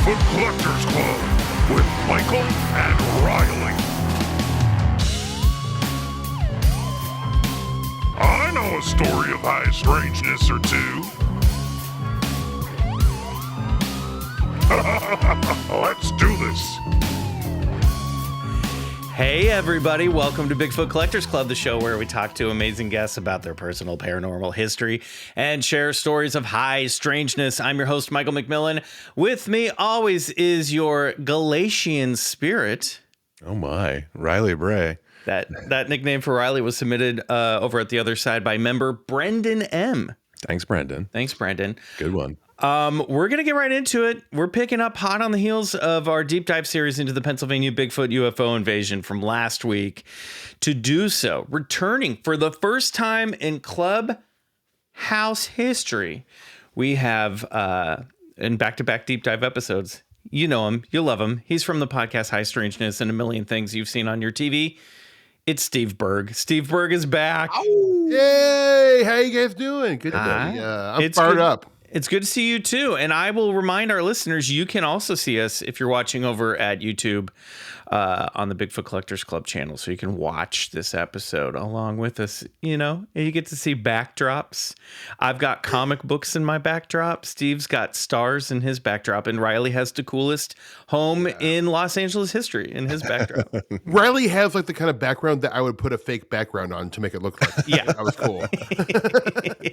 Bigfoot Collectors Club with Michael and Riley. I know a story of high strangeness or two. Let's do this. Hey everybody, welcome to Bigfoot Collectors Club, the show where we talk to amazing guests about their personal paranormal history and share stories of high strangeness. I'm your host, Michael McMillan. With me always is your Galatian spirit. Oh my, Riley Bray. That nickname for Riley was submitted over at the other side by member Brendan M. Thanks, Brendan. Thanks, Brendan. Good one. We're going to get right into it. We're picking up hot on the heels of our deep dive series into the Pennsylvania Bigfoot.UFO invasion from last week. To do so, returning for the first time in Club House history, we have, in back-to-back deep dive episodes, you know him, you love him. He's from the podcast High Strangeness and a million things you've seen on your TV. It's Steve Berg. Steve Berg is back. Ow. Yay! How you guys doing? Good to be. I'm fired up. It's good to see you too. And I will remind our listeners, you can also see us if you're watching over at YouTube on the Bigfoot Collectors Club channel. So you can watch this episode along with us. You know, you get to see backdrops. I've got comic books in my backdrop. Steve's got stars in his backdrop. And Riley has the coolest home in Los Angeles history in his backdrop. Riley has like the kind of background that I would put a fake background on to make it look like. Yeah. That was cool.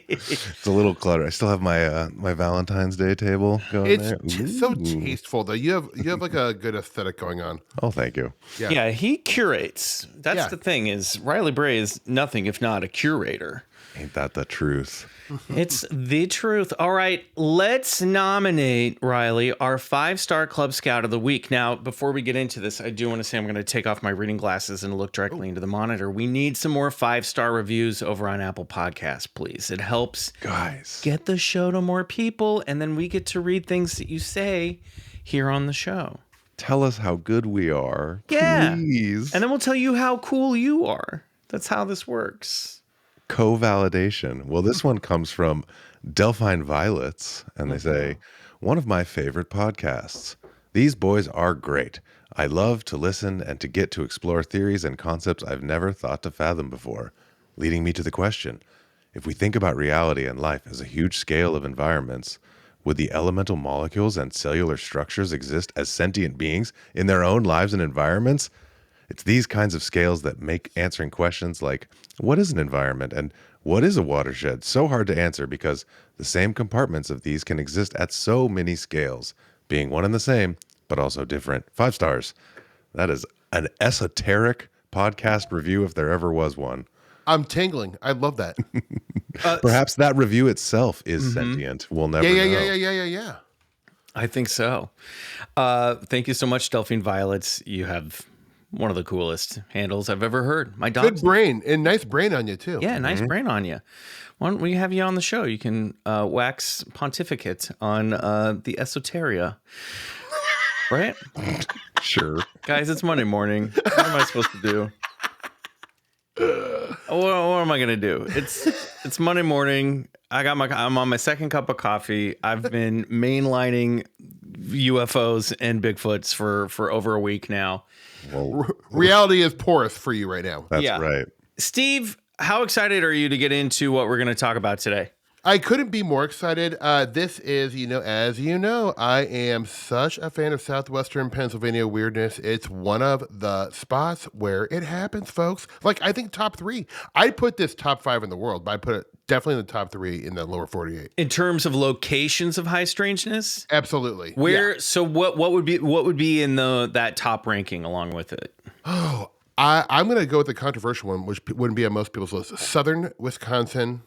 It's a little clutter. I still have my my Valentine's Day table going there. It's so tasteful though. You have like a good aesthetic going on. Oh, thank you. Yeah, he curates. That's the thing is Riley Bray is nothing if not a curator. Ain't that the truth? It's the truth. All right, let's nominate, Riley, our 5-star Club Scout of the Week. Now, before we get into this, I do want to say I'm going to take off my reading glasses and look directly into the monitor. We need some more 5-star reviews over on Apple Podcasts, please. It helps Guys, get the show to more people, and then we get to read things that you say here on the show. tell us how good we are. Yeah. Please. And then we'll tell you how cool you are. That's how this works. Co-validation. Well, this one comes from Delphine Violets, and they say, one of my favorite podcasts. These boys are great. I love to listen and to get to explore theories and concepts I've never thought to fathom before, leading me to the question, if we think about reality and life as a huge scale of environments, would the elemental molecules and cellular structures exist as sentient beings in their own lives and environments? It's these kinds of scales that make answering questions like, what is an environment and what is a watershed so hard to answer because the same compartments of these can exist at so many scales, being one and the same, but also different. 5 stars. That is an esoteric podcast review if there ever was one. I'm tingling. I love that. Perhaps that review itself is sentient. We'll never know. Yeah. I think so. Thank you so much, Delphine Violets. You have one of the coolest handles I've ever heard. My dog's Good brain and nice brain on you too. Yeah, nice brain on you. Why don't we have you on the show? You can wax pontificate on the esoteria. Right? Sure. Guys, it's Monday morning. What am I supposed to do? What am I gonna do? It's Monday morning. I'm on my second cup of coffee. I've been mainlining UFOs and Bigfoots for over a week now. Well, Reality is porous for you right now. that's right. Steve, how excited are you to get into what we're going to talk about today? I couldn't be more excited. This is, as you know, I am such a fan of Southwestern Pennsylvania weirdness. It's one of the spots where it happens, folks. Like, I think top 3. I'd put this top 5 in the world, but I put it definitely in the top 3 in the lower 48. In terms of locations of high strangeness? Absolutely. Where? Yeah. So what would be in that top ranking along with it? Oh, I'm going to go with the controversial one, which wouldn't be on most people's list. Southern Wisconsin,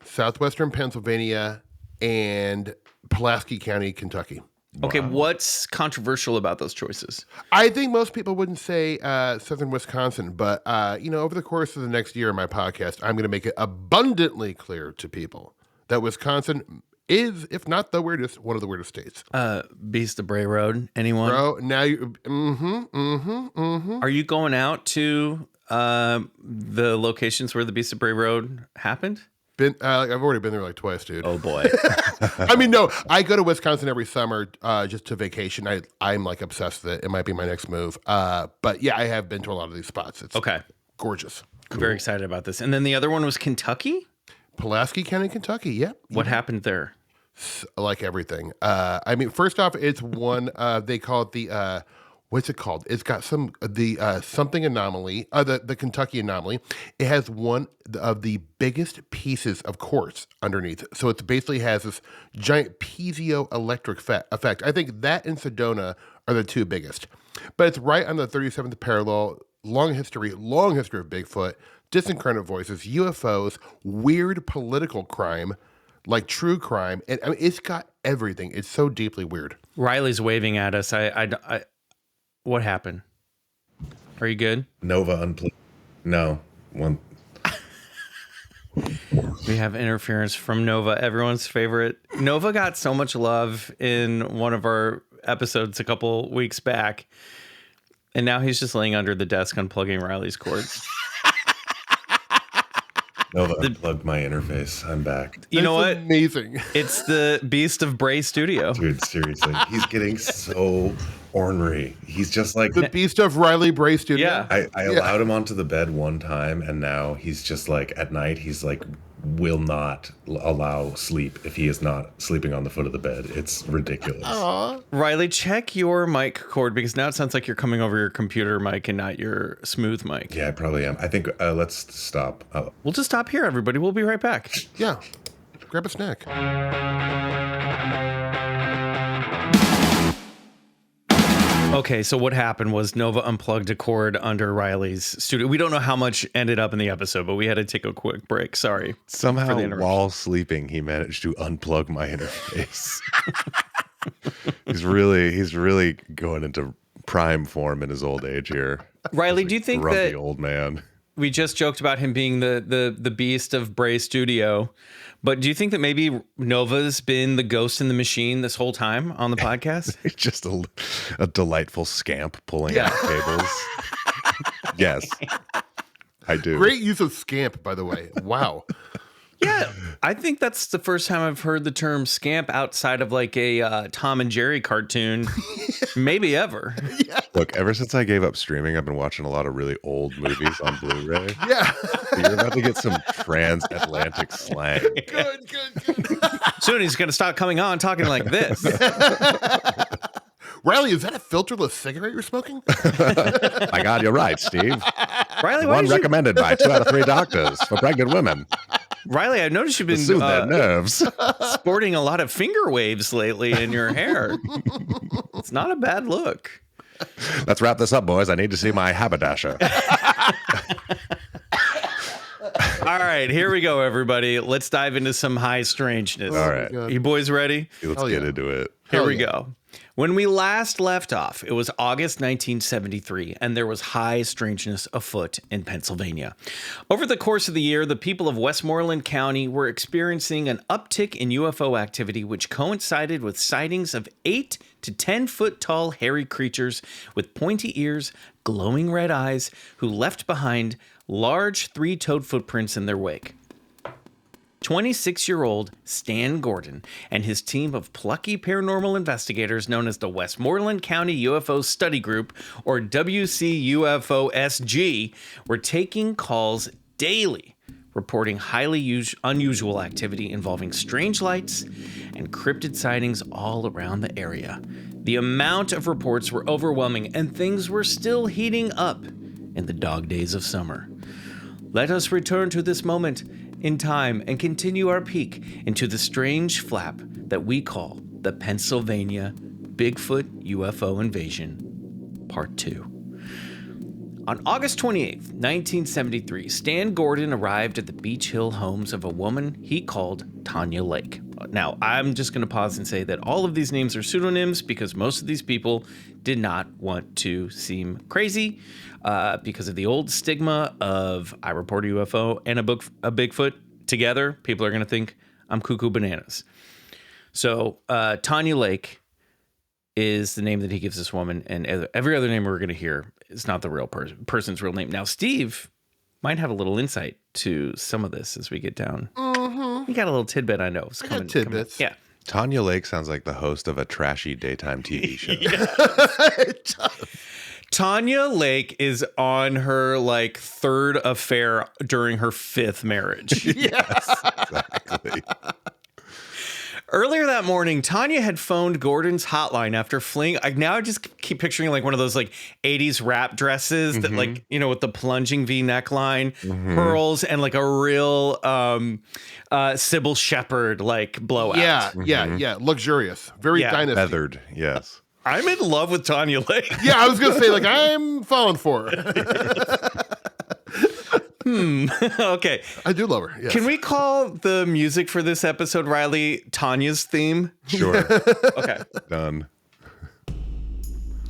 Southwestern Pennsylvania, and Pulaski County, Kentucky. Okay, what's controversial about those choices? I think most people wouldn't say Southern Wisconsin, but over the course of the next year in my podcast, I'm going to make it abundantly clear to people that Wisconsin is, if not the weirdest, one of the weirdest states. Beast of Bray Road. Anyone? Bro, now you. Are you going out to the locations where the Beast of Bray Road happened? been. I've already been there like twice, dude. Oh boy. I mean, no, I go to Wisconsin every summer just to vacation. I'm like obsessed with it. It might be my next move. But yeah, I have been to a lot of these spots. It's Okay. gorgeous. I'm very excited about this. And then the other one was Kentucky. Pulaski County, Kentucky. Yep. What happened there? Like everything. I mean, first off, it's one. They call it the. What's it called? It's got something anomaly. The Kentucky anomaly. It has one of the biggest pieces of quartz underneath. So it basically has this giant piezoelectric effect. I think that and Sedona are the two biggest. But it's right on the 37th parallel. Long history of Bigfoot, disincarnate voices, UFOs, weird political crime, like true crime. And I mean, it's got everything. It's so deeply weird. Riley's waving at us. What happened? Are you good? Nova unplugged. No. One. We have interference from Nova, everyone's favorite. Nova got so much love in one of our episodes a couple weeks back. And now he's just laying under the desk unplugging Riley's cords. Nova unplugged my interface. I'm back. You know what? Amazing. It's the Beast of Bray Studio. Dude, seriously. He's getting so ornery. He's just like... The Beast of Riley Bray Studio. Yeah. I allowed him onto the bed one time, and now he's just like, at night, he's like, will not allow sleep if he is not sleeping on the foot of the bed. It's ridiculous. Aww. Riley, check your mic cord because now it sounds like you're coming over your computer mic and not your smooth mic. Yeah, I probably am. I think let's stop. We'll just stop here, everybody. We'll be right back. Yeah. Grab a snack. Okay, so what happened was Nova unplugged a cord under Riley's studio. We don't know how much ended up in the episode, but we had to take a quick break. Sorry. Somehow, while sleeping, he managed to unplug my interface. He's really going into prime form in his old age here. Riley, do you think that old man? We just joked about him being the Beast of Bray Studio, but do you think that maybe Nova's been the ghost in the machine this whole time on the podcast? It's just a delightful scamp pulling out cables. Yes, I do. Great use of scamp, by the way. Wow. Yeah, I think that's the first time I've heard the term scamp outside of like a Tom and Jerry cartoon, maybe ever. Yeah. Look, ever since I gave up streaming, I've been watching a lot of really old movies on Blu-ray. Yeah. So you're about to get some transatlantic slang. Good. Soon he's going to stop coming on talking like this. Riley, is that a filterless cigarette you're smoking? My God, you're right, Steve. Riley, why One did you... recommended by 2 out of 3 doctors for pregnant women. Riley, I've noticed you've To been soothe their nerves. sporting a lot of finger waves lately in your hair. It's not a bad look. Let's wrap this up, boys. I need to see my haberdasher. All right, here we go, everybody. Let's dive into some high strangeness. All right. God. You boys ready? Let's get into it. Here we yeah. go. When we last left off, it was August 1973, and there was high strangeness afoot in Pennsylvania. Over the course of the year, the people of Westmoreland County were experiencing an uptick in UFO activity, which coincided with sightings of 8 to 10 foot tall hairy creatures with pointy ears, glowing red eyes, who left behind large 3-toed footprints in their wake. 26-year-old Stan Gordon and his team of plucky paranormal investigators known as the Westmoreland County UFO Study Group, or WCUFOSG, were taking calls daily, reporting highly unusual activity involving strange lights and cryptid sightings all around the area. The amount of reports were overwhelming, and things were still heating up in the dog days of summer. Let us return to this moment in time and continue our peek into the strange flap that we call the Pennsylvania Bigfoot UFO Invasion, Part 2. On August 28th, 1973, Stan Gordon arrived at the Beach Hill homes of a woman he called Tanya Lake. Now, I'm just going to pause and say that all of these names are pseudonyms because most of these people did not want to seem crazy because of the old stigma of I report a UFO and a Bigfoot together. People are going to think I'm cuckoo bananas. So Tanya Lake is the name that he gives this woman, and every other name we're going to hear is not the real person's real name. Now, Steve might have a little insight to some of this as we get down You got a little tidbit I know. I got tidbits. Yeah. Tanya Lake sounds like the host of a trashy daytime TV show. It does. Tanya Lake is on her like third affair during her fifth marriage. Yes, exactly. Earlier that morning, Tanya had phoned Gordon's hotline after fleeing. I just keep picturing like one of those like 80s wrap dresses that like, you know, with the plunging V neckline, pearls, and like a real Sybil Shepherd like blowout. Yeah. Luxurious. Very dynasty. Feathered, yes. I'm in love with Tanya Lake. Yeah, I was going to say, like, I'm falling for her. Okay. I do love her. Yes. Can we call the music for this episode, Riley, Tanya's theme? Sure. Okay. Done.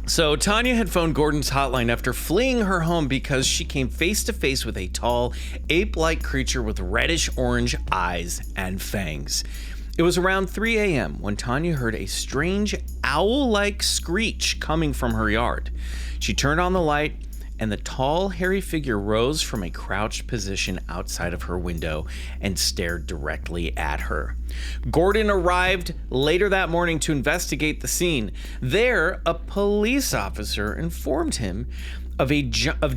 So Tanya had phoned Gordon's hotline after fleeing her home because she came face to face with a tall, ape-like creature with reddish-orange eyes and fangs. It was around 3 a.m. when Tanya heard a strange owl-like screech coming from her yard. She turned on the light, and the tall, hairy figure rose from a crouched position outside of her window and stared directly at her. Gordon arrived later that morning to investigate the scene. There, a police officer informed him of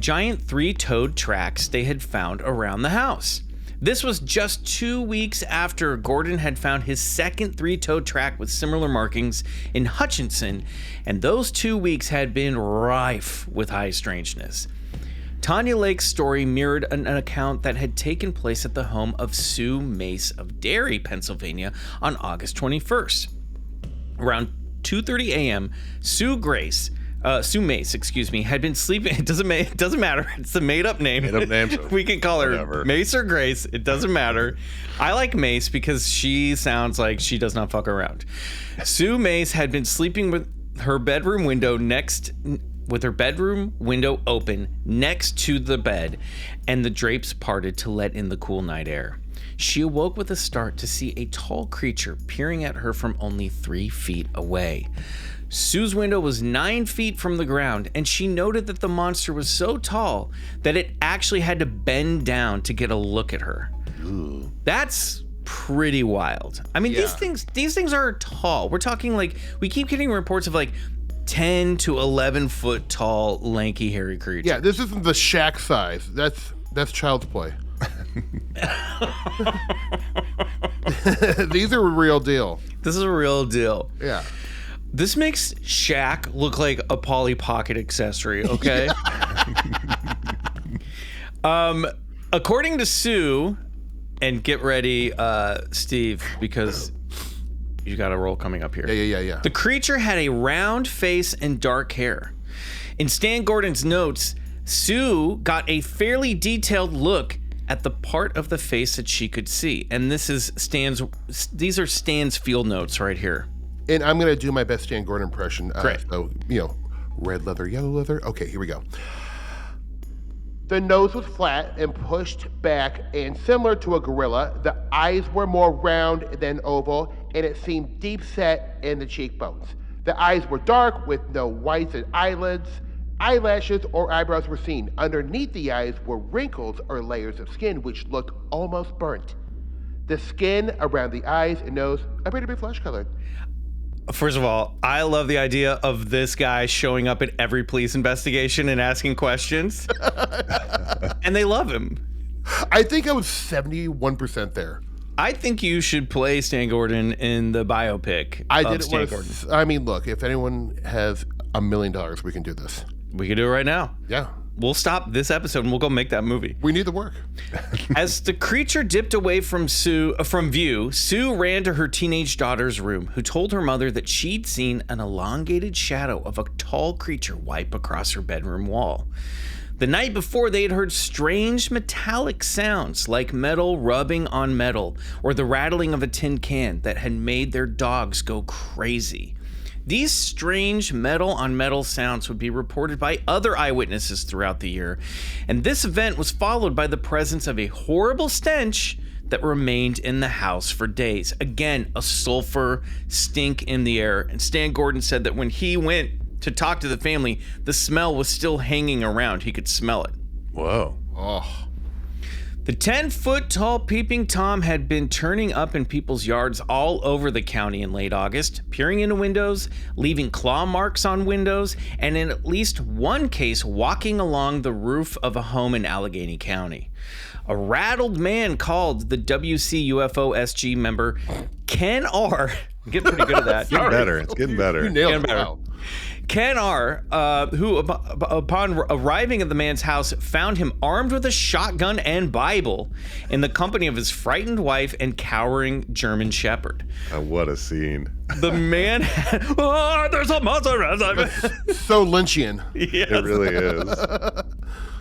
giant three-toed tracks they had found around the house. This was just 2 weeks after Gordon had found his second three-toed track with similar markings in Hutchinson, and those 2 weeks had been rife with high strangeness. Tanya Lake's story mirrored an account that had taken place at the home of Sue Mace of Derry, Pennsylvania on August 21st. Around 2:30 a.m., Sue Mace, had been sleeping. It doesn't matter. It's a made-up name. Made-up name. So we can call her whatever. Mace or Grace. It doesn't matter. I like Mace because she sounds like she does not fuck around. Sue Mace had been sleeping with her bedroom window open next to the bed, and the drapes parted to let in the cool night air. She awoke with a start to see a tall creature peering at her from only 3 feet away. Sue's window was 9 feet from the ground, and she noted that the monster was so tall that it actually had to bend down to get a look at her. Ooh. That's pretty wild. I mean, these things are tall. We're talking like, we keep getting reports of like 10 to 11 foot tall, lanky, hairy creature. Yeah, this isn't the Shaq size. That's child's play. These are a real deal. This is a real deal. Yeah. This makes Shaq look like a Polly Pocket accessory, okay? According to Sue, and get ready, Steve, because you got a roll coming up here. Yeah. The creature had a round face and dark hair. In Stan Gordon's notes, Sue got a fairly detailed look at the part of the face that she could see. And these are Stan's field notes right here. And I'm going to do my best Stan Gordon impression. Great. So, red leather, yellow leather. Okay, here we go. The nose was flat and pushed back, and similar to a gorilla, the eyes were more round than oval, and it seemed deep set in the cheekbones. The eyes were dark with no whites and eyelids. Eyelashes or eyebrows were seen. Underneath the eyes were wrinkles or layers of skin which looked almost burnt. The skin around the eyes and nose appeared to be flesh-colored. First of all, I love the idea of this guy showing up at every police investigation and asking questions. And they love him. I think I was 71% there. I think you should play Stan Gordon in the biopic. I of didn't Stan want Gordon. to. I mean, look, if anyone has $1 million, we can do this. We could do it right now. Yeah. We'll stop this episode and we'll go make that movie. We need the work. As the creature dipped away from view, Sue ran to her teenage daughter's room, who told her mother that she'd seen an elongated shadow of a tall creature wipe across her bedroom wall. The night before, they had heard strange metallic sounds like metal rubbing on metal or the rattling of a tin can that had made their dogs go crazy. These strange metal-on-metal sounds would be reported by other eyewitnesses throughout the year, and this event was followed by the presence of a horrible stench that remained in the house for days. Again, a sulfur stink in the air, and Stan Gordon said that when he went to talk to the family, the smell was still hanging around. He could smell it. Whoa. Oh. The 10-foot-tall peeping Tom had been turning up in people's yards all over the county in late August, peering into windows, leaving claw marks on windows, and in at least one case, walking along the roof of a home in Allegheny County. A rattled man called the WC-UFO SG member Ken R. I'm getting pretty good at that. Getting better. It's getting better. You nailed it. Wow. Ken R., who upon arriving at the man's house, found him armed with a shotgun and Bible in the company of his frightened wife and cowering German Shepherd. What a scene. The man had, there's a monster. So Lynchian. Yes. It really is.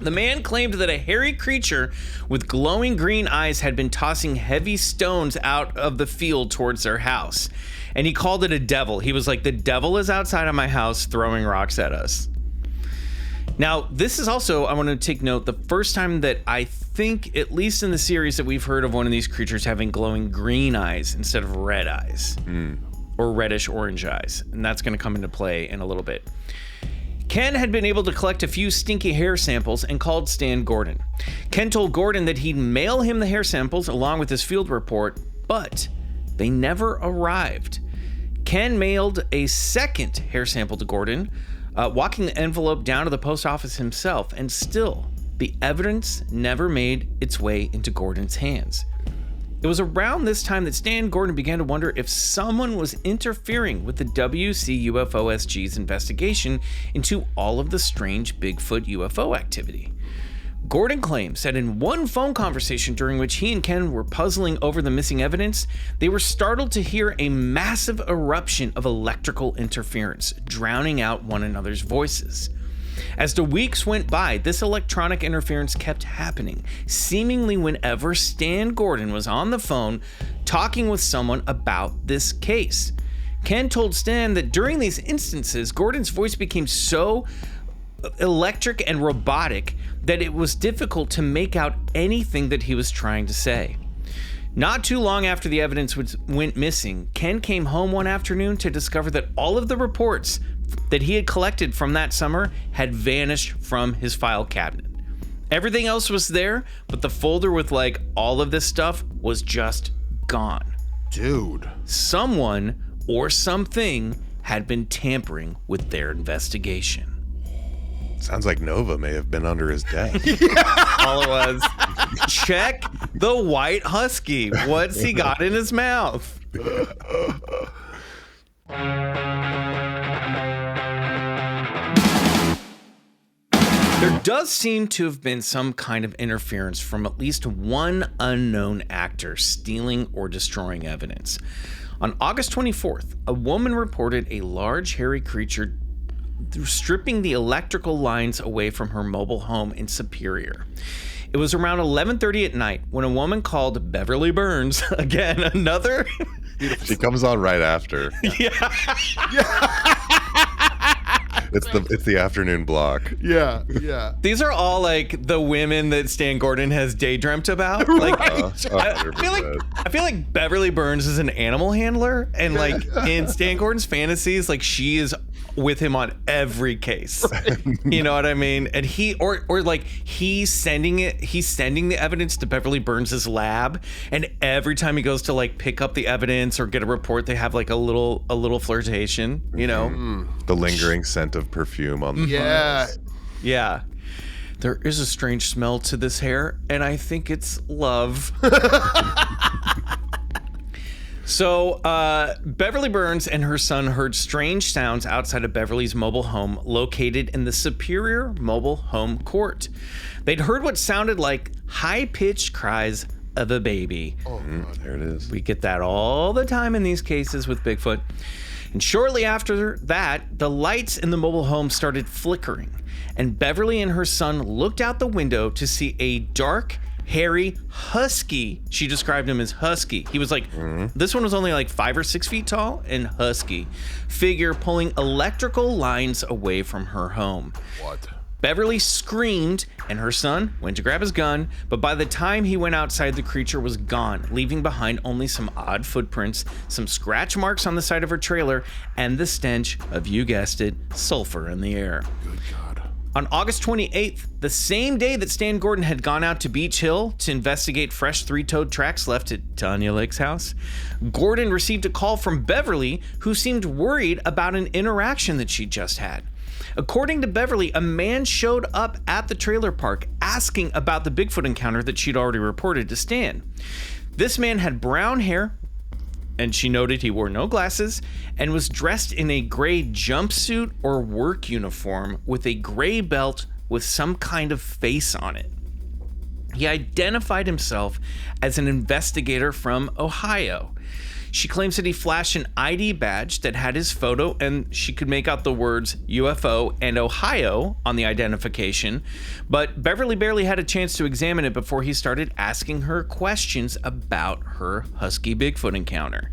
The man claimed that a hairy creature with glowing green eyes had been tossing heavy stones out of the field towards their house. And he called it a devil. He was like, the devil is outside of my house throwing rocks at us. Now, this is also, I want to take note, the first time that I think, at least in the series, that we've heard of one of these creatures having glowing green eyes instead of red eyes. Or reddish orange eyes. And that's going to come into play in a little bit. Ken had been able to collect a few stinky hair samples and called Stan Gordon. Ken told Gordon that he'd mail him the hair samples along with his field report, but they never arrived. Ken mailed a second hair sample to Gordon, walking the envelope down to the post office himself, and still, the evidence never made its way into Gordon's hands. It was around this time that Stan Gordon began to wonder if someone was interfering with the WC-UFO SG's investigation into all of the strange Bigfoot UFO activity. Gordon claims that in one phone conversation during which he and Ken were puzzling over the missing evidence, they were startled to hear a massive eruption of electrical interference, drowning out one another's voices. As the weeks went by, this electronic interference kept happening, seemingly whenever Stan Gordon was on the phone talking with someone about this case. Ken told Stan that during these instances, Gordon's voice became so electric and robotic that it was difficult to make out anything that he was trying to say. Not too long after the evidence went missing, Ken came home one afternoon to discover that all of the reports that he had collected from that summer had vanished from his file cabinet. Everything else was there, but the folder with like all of this stuff was just gone. Dude. Someone or something had been tampering with their investigation. Sounds like Nova may have been under his desk. All it was. Check the white husky. What's he got in his mouth? There does seem to have been some kind of interference from at least one unknown actor stealing or destroying evidence. On August 24th, a woman reported a large hairy creature stripping the electrical lines away from her mobile home in Superior. It was around 11:30 at night when a woman called Beverly Burns, again, another... She comes on right after. Yeah. It's the afternoon block. Yeah. These are all like the women that Stan Gordon has daydreamt about. Like, I feel like Beverly Burns is an animal handler, and like in Stan Gordon's fantasies, like she is with him on every case. You know what I mean? And he or like he's sending the evidence to Beverly Burns's lab, and every time he goes to like pick up the evidence or get a report, they have like a little flirtation, you know? The lingering scent of perfume on the files. Yeah. There is a strange smell to this hair, and I think it's love. So, Beverly Burns and her son heard strange sounds outside of Beverly's mobile home located in the Superior Mobile Home Court. They'd heard what sounded like high-pitched cries of a baby. There it is. We get that all the time in these cases with Bigfoot. And shortly after that, the lights in the mobile home started flickering, and Beverly and her son looked out the window to see a dark, hairy husky. She described him as husky. He was like, this one was only like 5 or 6 feet tall and husky figure pulling electrical lines away from her home. What? Beverly screamed, and her son went to grab his gun, but by the time he went outside, the creature was gone, leaving behind only some odd footprints, some scratch marks on the side of her trailer, and the stench of, you guessed it, sulfur in the air. Good God. On August 28th, the same day that Stan Gordon had gone out to Beach Hill to investigate fresh three-toed tracks left at Tanya Lake's house, Gordon received a call from Beverly, who seemed worried about an interaction that she'd just had. According to Beverly, a man showed up at the trailer park asking about the Bigfoot encounter that she'd already reported to Stan. This man had brown hair, and she noted he wore no glasses, and was dressed in a gray jumpsuit or work uniform with a gray belt with some kind of face on it. He identified himself as an investigator from Ohio. She claims that he flashed an ID badge that had his photo, and she could make out the words UFO and Ohio on the identification, but Beverly barely had a chance to examine it before he started asking her questions about her husky Bigfoot encounter.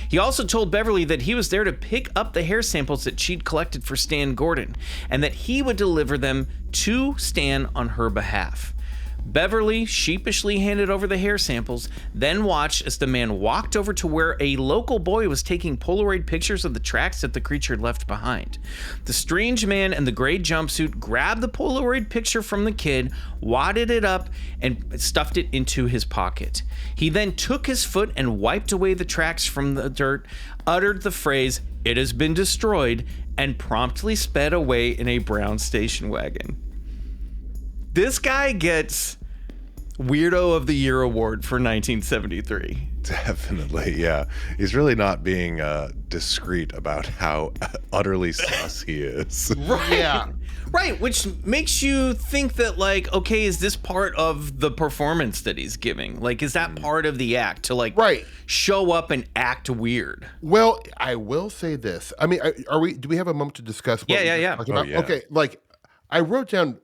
He also told Beverly that he was there to pick up the hair samples that she'd collected for Stan Gordon, and that he would deliver them to Stan on her behalf. Beverly sheepishly handed over the hair samples, then watched as the man walked over to where a local boy was taking Polaroid pictures of the tracks that the creature had left behind. The strange man in the gray jumpsuit grabbed the Polaroid picture from the kid, wadded it up, and stuffed it into his pocket. He then took his foot and wiped away the tracks from the dirt, uttered the phrase, "It has been destroyed," and promptly sped away in a brown station wagon. This guy gets Weirdo of the Year award for 1973. Definitely, yeah. He's really not being discreet about how utterly sus he is. Right. Yeah. Right, which makes you think that, like, okay, is this part of the performance that he's giving? Like, is that part of the act to, like, Right. show up and act weird? Well, I will say this. I mean, do we have a moment to discuss what Yeah. we're talking about? Oh, yeah. Okay, like, I wrote down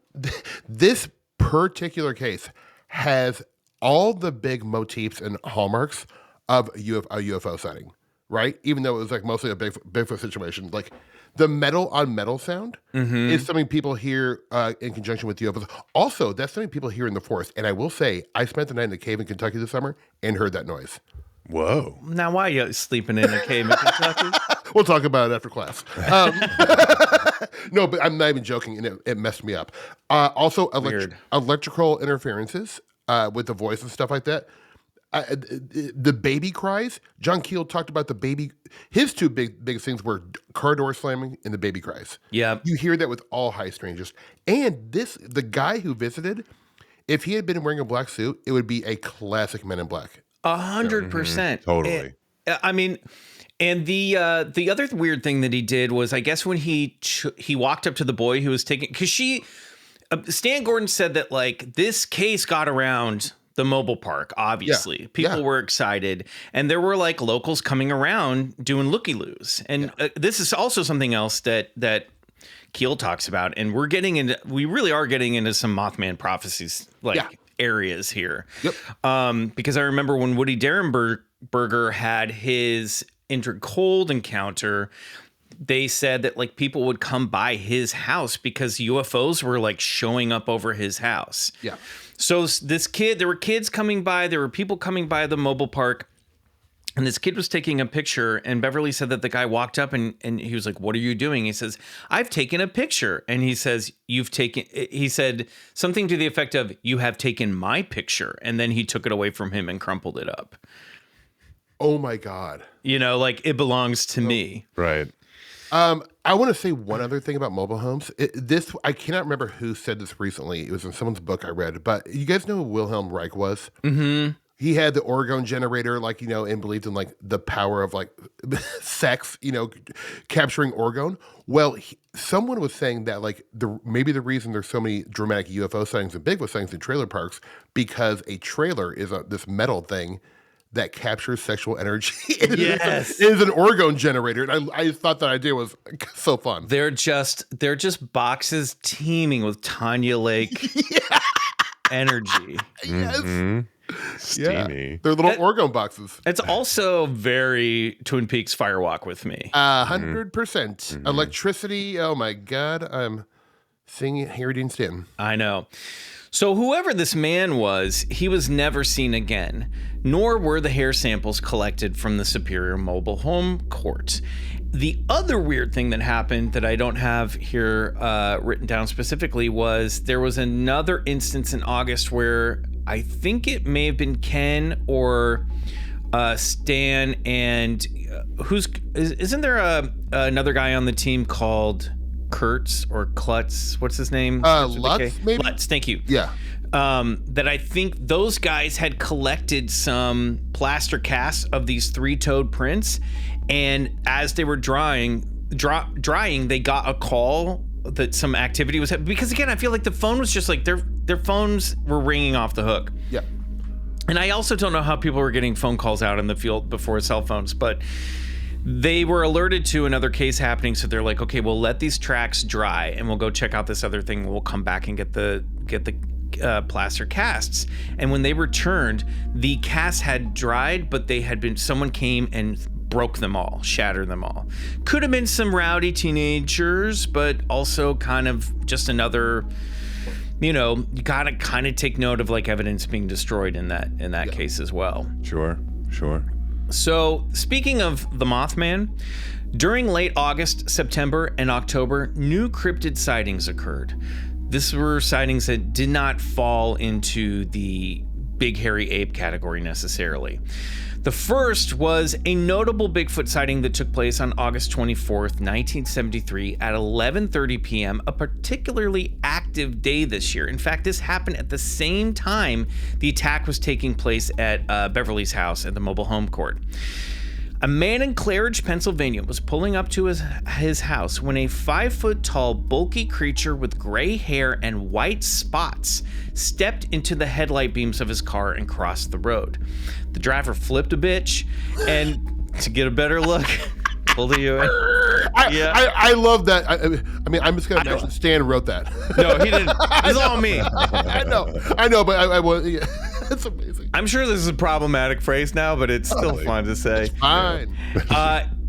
this particular case has all the big motifs and hallmarks of a UFO sighting, right? Even though it was like mostly a Bigfoot situation. Like the metal on metal sound is something people hear in conjunction with UFOs. Also, that's something people hear in the forest. And I will say, I spent the night in a cave in Kentucky this summer and heard that noise. Whoa. Now, why are you sleeping in a cave in Kentucky? We'll talk about it after class. No, but I'm not even joking, and it messed me up. Also, electrical interferences with the voice and stuff like that. The baby cries. John Keel talked about the baby. His two biggest things were car door slamming and the baby cries. Yeah. You hear that with all high strangers. And the guy who visited, if he had been wearing a black suit, it would be a classic Men in Black. 100%. Totally. I mean, and the other weird thing that he did was, I guess when he walked up to the boy who was taking, because Stan Gordon said that, like, this case got around the mobile park, obviously. People were excited, and there were, like, locals coming around doing looky-loos. And this is also something else that Keel talks about, and we really are getting into some Mothman prophecies, like, areas here. Yep. Because I remember when Woody Derenberger had his cold encounter, they said that, like, people would come by his house because UFOs were, like, showing up over his house. Yeah. So there were kids coming by, there were people coming by the mobile park, and this kid was taking a picture, and Beverly said that the guy walked up and he was like, "What are you doing?" He says, "I've taken a picture." And he says, he said something to the effect of, "You have taken my picture." And then he took it away from him and crumpled it up. Oh my God. You know, like, it belongs to me. Right. I want to say one other thing about mobile homes. I cannot remember who said this recently. It was in someone's book I read, but you guys know who Wilhelm Reich was? Mm-hmm. He had the orgone generator, like, you know, and believed in, like, the power of, like, sex, you know, capturing orgone. Well, someone was saying that, like, maybe the reason there's so many dramatic UFO sightings and Bigfoot sightings in trailer parks, because a trailer is this metal thing that captures sexual energy. Yes. It is an orgone generator. And I thought that idea was so fun. They're just boxes teeming with Tanya Lake energy. Yes. Mm-hmm. Steamy. Yeah. They're little orgone boxes. It's also very Twin Peaks Firewalk with me. 100%. Electricity. Oh my God. I'm singing Harry Dean Stanton. I know. So whoever this man was, he was never seen again, nor were the hair samples collected from the Superior Mobile Home Court. The other weird thing that happened that I don't have here written down specifically was there was another instance in August where I think it may have been Ken or Stan and isn't there another guy on the team called Kurtz or Klutz? What's his name? Lutz, maybe? Lutz, thank you. Yeah. That I think those guys had collected some plaster casts of these three-toed prints, and as they were drying, they got a call that some activity was happening. Because again, I feel like the phone was just like their phones were ringing off the hook. Yeah. And I also don't know how people were getting phone calls out in the field before cell phones, but they were alerted to another case happening, so they're like, okay, we'll let these tracks dry and we'll go check out this other thing. We'll come back and get the plaster casts. And when they returned, the casts had dried, but someone came and broke them all, shattered them all. Could have been some rowdy teenagers, but also kind of just another, you gotta kind of take note of like evidence being destroyed in that case as well. Sure. So, speaking of the Mothman, during late August, September, and October, new cryptid sightings occurred. These were sightings that did not fall into the big hairy ape category necessarily. The first was a notable Bigfoot sighting that took place on August 24th, 1973 at 11:30 p.m., a particularly active day this year. In fact, this happened at the same time the attack was taking place at Beverly's house at the mobile home court. A man in Claridge, Pennsylvania was pulling up to his house when a 5-foot-tall, bulky creature with gray hair and white spots stepped into the headlight beams of his car and crossed the road. The driver flipped a bitch and, to get a better look, pulled you in. I love that. I mean, I'm just going to imagine Stan wrote that. No, he didn't. It's all me. I know, but I was. Yeah. That's amazing. I'm sure this is a problematic phrase now, but it's still fun to say. It's fine.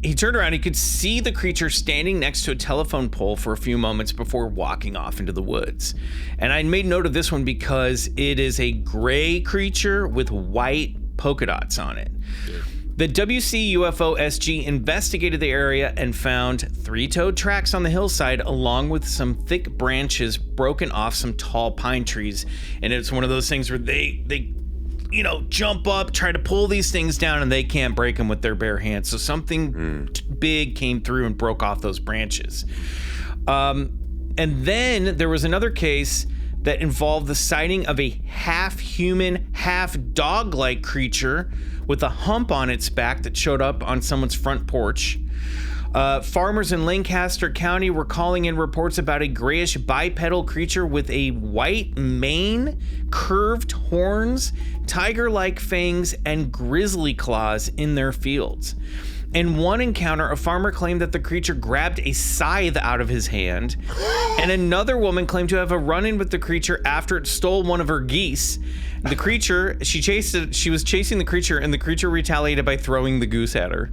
He turned around. He could see the creature standing next to a telephone pole for a few moments before walking off into the woods. And I made note of this one because it is a gray creature with white polka dots on it. Yeah. The WC-UFO SG investigated the area and found three-toed tracks on the hillside along with some thick branches broken off some tall pine trees. And it's one of those things where they jump up, try to pull these things down, and they can't break them with their bare hands. So something big came through and broke off those branches. And then there was another case that involved the sighting of a half-human, half-dog-like creature with a hump on its back that showed up on someone's front porch. Farmers in Lancaster County were calling in reports about a grayish bipedal creature with a white mane, curved horns, tiger-like fangs, and grizzly claws in their fields. In one encounter, a farmer claimed that the creature grabbed a scythe out of his hand, and another woman claimed to have a run-in with the creature after it stole one of her geese. The creature, she was chasing the creature, and the creature retaliated by throwing the goose at her.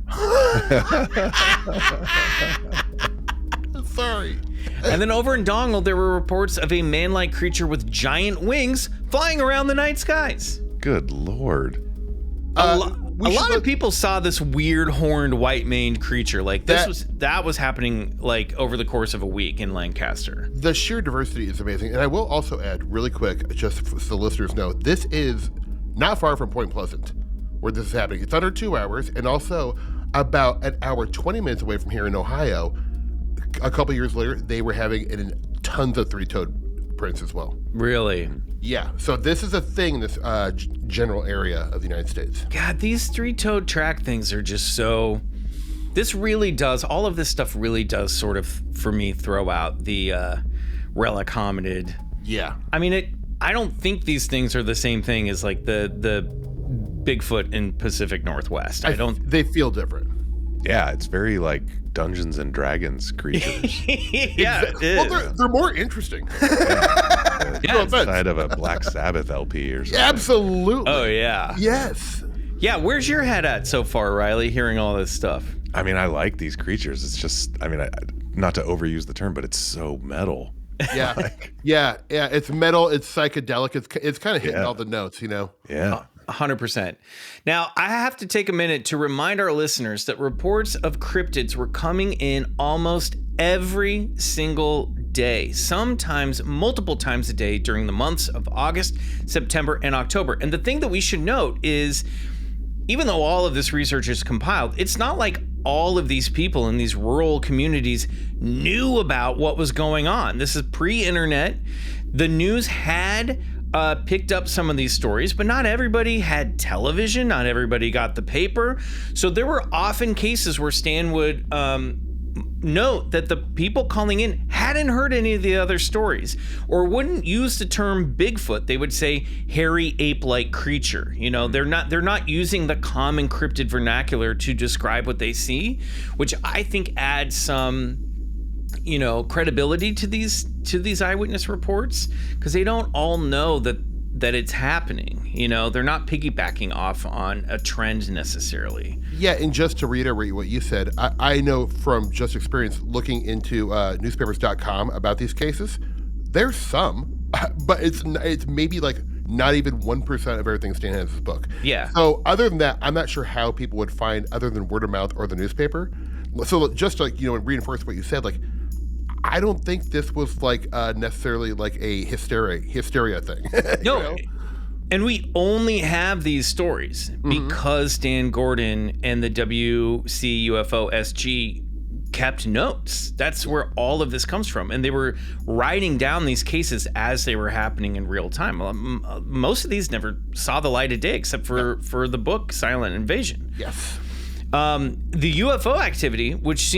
Sorry. And then over in Dongle, there were reports of a man-like creature with giant wings flying around the night skies. Good Lord. A lot of people saw this weird horned white maned creature. Like that was happening like over the course of a week in Lancaster. The sheer diversity is amazing. And I will also add really quick, just so the listeners know, this is not far from Point Pleasant where this is happening. It's under 2 hours, and also about an hour, 20 minutes away from here in Ohio. A couple years later, they were having tons of three-toed prints as well. Really? Yeah. So this is a thing in this general area of the United States. God, these three-toed track things are just so... This really does, all of this stuff really does sort of, for me, throw out the relic hominid. Yeah. I mean, I don't think these things are the same thing as like the Bigfoot in Pacific Northwest. They feel different. Yeah, it's very like Dungeons and Dragons creatures. Yeah, it is. Well, they're more interesting. Yeah, inside of a Black Sabbath LP or something. Absolutely. Oh, yeah. Yes. Yeah, where's your head at so far, Riley, hearing all this stuff? I mean, I like these creatures. It's just, I mean, not to overuse the term, but it's so metal. Yeah. Yeah. It's metal. It's psychedelic. It's kind of hitting all the notes, you know? Yeah. 100%. Now, I have to take a minute to remind our listeners that reports of cryptids were coming in almost every single day, sometimes multiple times a day during the months of August, September, and October. And the thing that we should note is, even though all of this research is compiled, it's not like all of these people in these rural communities knew about what was going on. This is pre-internet. The news had picked up some of these stories, but not everybody had television. Not everybody got the paper. So there were often cases where Stan would note that the people calling in hadn't heard any of the other stories, or wouldn't use the term Bigfoot. They would say hairy ape-like creature. You know, they're not using the common cryptid vernacular to describe what they see, which I think adds some, you know, credibility to these eyewitness reports, because they don't all know that it's happening. You know, they're not piggybacking off on a trend necessarily. Yeah, and just to reiterate what you said, I know from just experience looking into newspapers.com about these cases, there's some, but it's maybe like not even 1% of everything Stan has in his book. Yeah. So other than that, I'm not sure how people would find other than word of mouth or the newspaper. So just like, you know, reinforce what you said, like, I don't think this was like necessarily like a hysteria thing. No. You know? And we only have these stories because Stan Gordon and the WC-UFO SG kept notes. That's where all of this comes from. And they were writing down these cases as they were happening in real time. Most of these never saw the light of day except for the book Silent Invasion. Yes. The UFO activity, which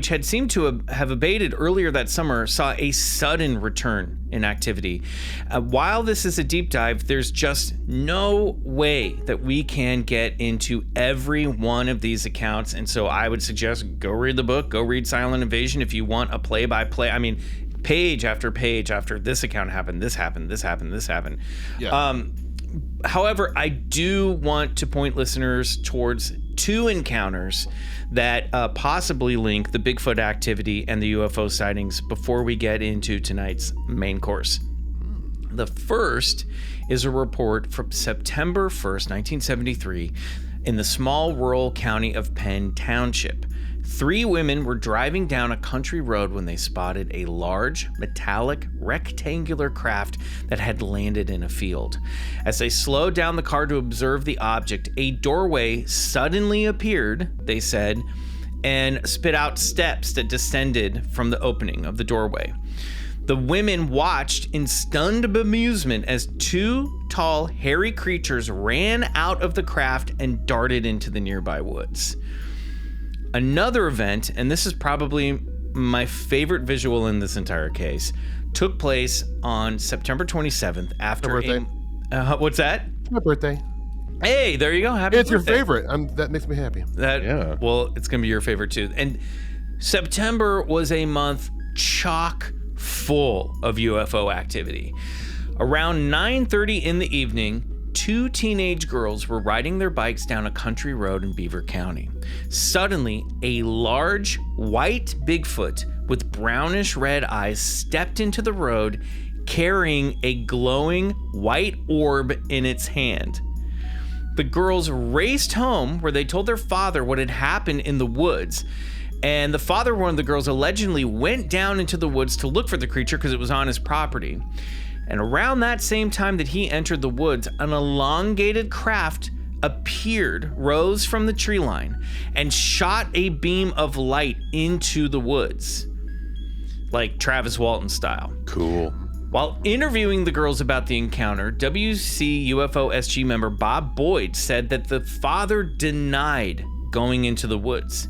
had seemed to have abated earlier that summer, saw a sudden return in activity. While this is a deep dive, there's just no way that we can get into every one of these accounts. And so I would suggest go read the book, go read Silent Invasion if you want a play-by-play. I mean, page after page after this account happened, this happened, this happened, this happened. Yeah. However, I do want to point listeners towards two encounters that possibly link the Bigfoot activity and the UFO sightings before we get into tonight's main course. The first is a report from September 1st, 1973, in the small rural county of Penn Township. 3 women were driving down a country road when they spotted a large, metallic, rectangular craft that had landed in a field. As they slowed down the car to observe the object, a doorway suddenly appeared, they said, and spit out steps that descended from the opening of the doorway. The women watched in stunned bemusement as 2 tall, hairy creatures ran out of the craft and darted into the nearby woods. Another event, and this is probably my favorite visual in this entire case, took place on September 27th after what's that? My birthday. Hey, there you go. Happy It's birthday. your favorite. That makes me happy. Yeah. Well, it's going to be your favorite too. And September was a month chock full of UFO activity. Around 9:30 in the evening, 2 teenage girls were riding their bikes down a country road in Beaver County. Suddenly, a large white Bigfoot with brownish red eyes stepped into the road, carrying a glowing white orb in its hand. The girls raced home, where they told their father what had happened in the woods. And the father of one of the girls allegedly went down into the woods to look for the creature because it was on his property. And around that same time that he entered the woods, an elongated craft rose from the tree line, and shot a beam of light into the woods, like Travis Walton style. Cool. While interviewing the girls about the encounter, WC-UFO SG member Bob Boyd said that the father denied going into the woods.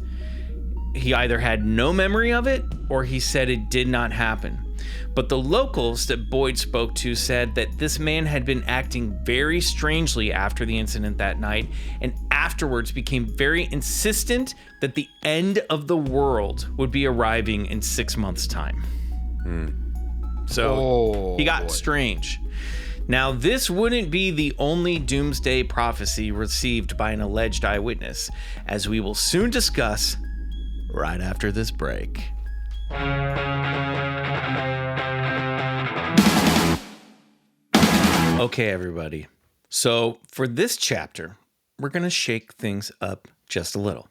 He either had no memory of it, or he said it did not happen. But the locals that Boyd spoke to said that this man had been acting very strangely after the incident that night, and afterwards became very insistent that the end of the world would be arriving in 6 months' time. So he got strange. Now, this wouldn't be the only doomsday prophecy received by an alleged eyewitness, as we will soon discuss right after this break. Okay, everybody, So for this chapter, we're going to shake things up just a little.